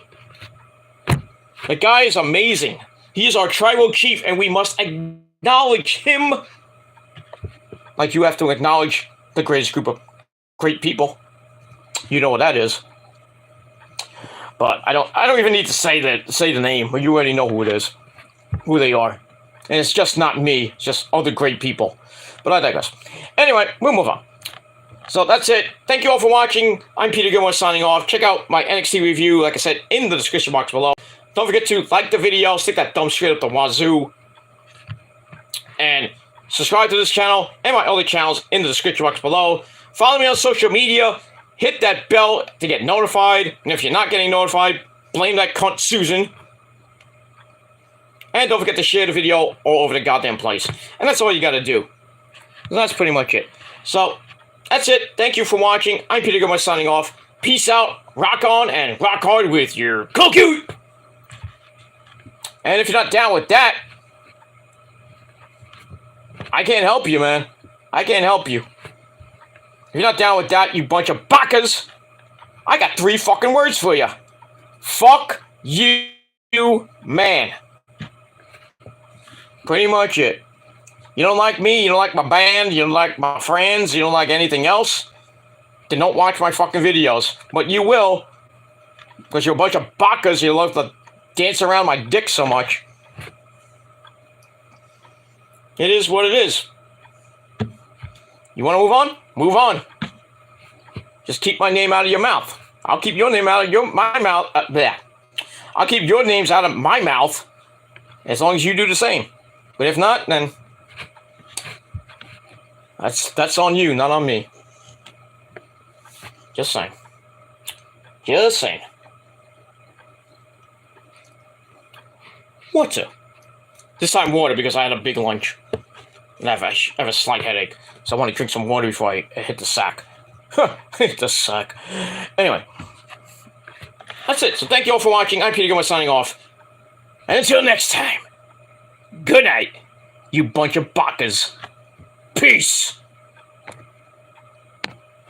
The guy is amazing. He is our tribal chief, and we must acknowledge him like you have to acknowledge the greatest group of great people. You know what that is. But I don't even need to say the name, but you already know who it is. Who they are. And it's just not me, it's just other great people. But I digress. Anyway, we'll move on. So that's it. Thank you all for watching. I'm Peter Gilmore signing off. Check out my NXT review, like I said, in the description box below. Don't forget to like the video, stick that thumb straight up the wazoo, and subscribe to this channel and my other channels in the description box below. Follow me on social media. Hit that bell to get notified. And if you're not getting notified, blame that cunt Susan. And don't forget to share the video all over the goddamn place. And that's all you gotta do. That's pretty much it. So, that's it. Thank you for watching. I'm Peter Gilmore signing off. Peace out, rock on, and rock hard with your cute. And if you're not down with that, I can't help you, man. I can't help you. If you're not down with that, you bunch of bakas, I got 3 fucking words for you. Fuck you, man. Pretty much it. You don't like me, you don't like my band, you don't like my friends, you don't like anything else, then don't watch my fucking videos. But you will, because you're a bunch of bakas, you love to dance around my dick so much. It is what it is. You want to move on? Move on. Just keep my name out of your mouth. I'll keep your name out of my mouth. I'll keep your names out of my mouth as long as you do the same. But if not, then that's on you, not on me. Just saying. Just saying. Water. This time water because I had a big lunch. And I have a slight headache. So I want to drink some water before I hit the sack. Hit the sack. Anyway. That's it. So thank you all for watching. I'm Peter Gilmore signing off. And until next time. Good night. You bunch of bakas. Peace.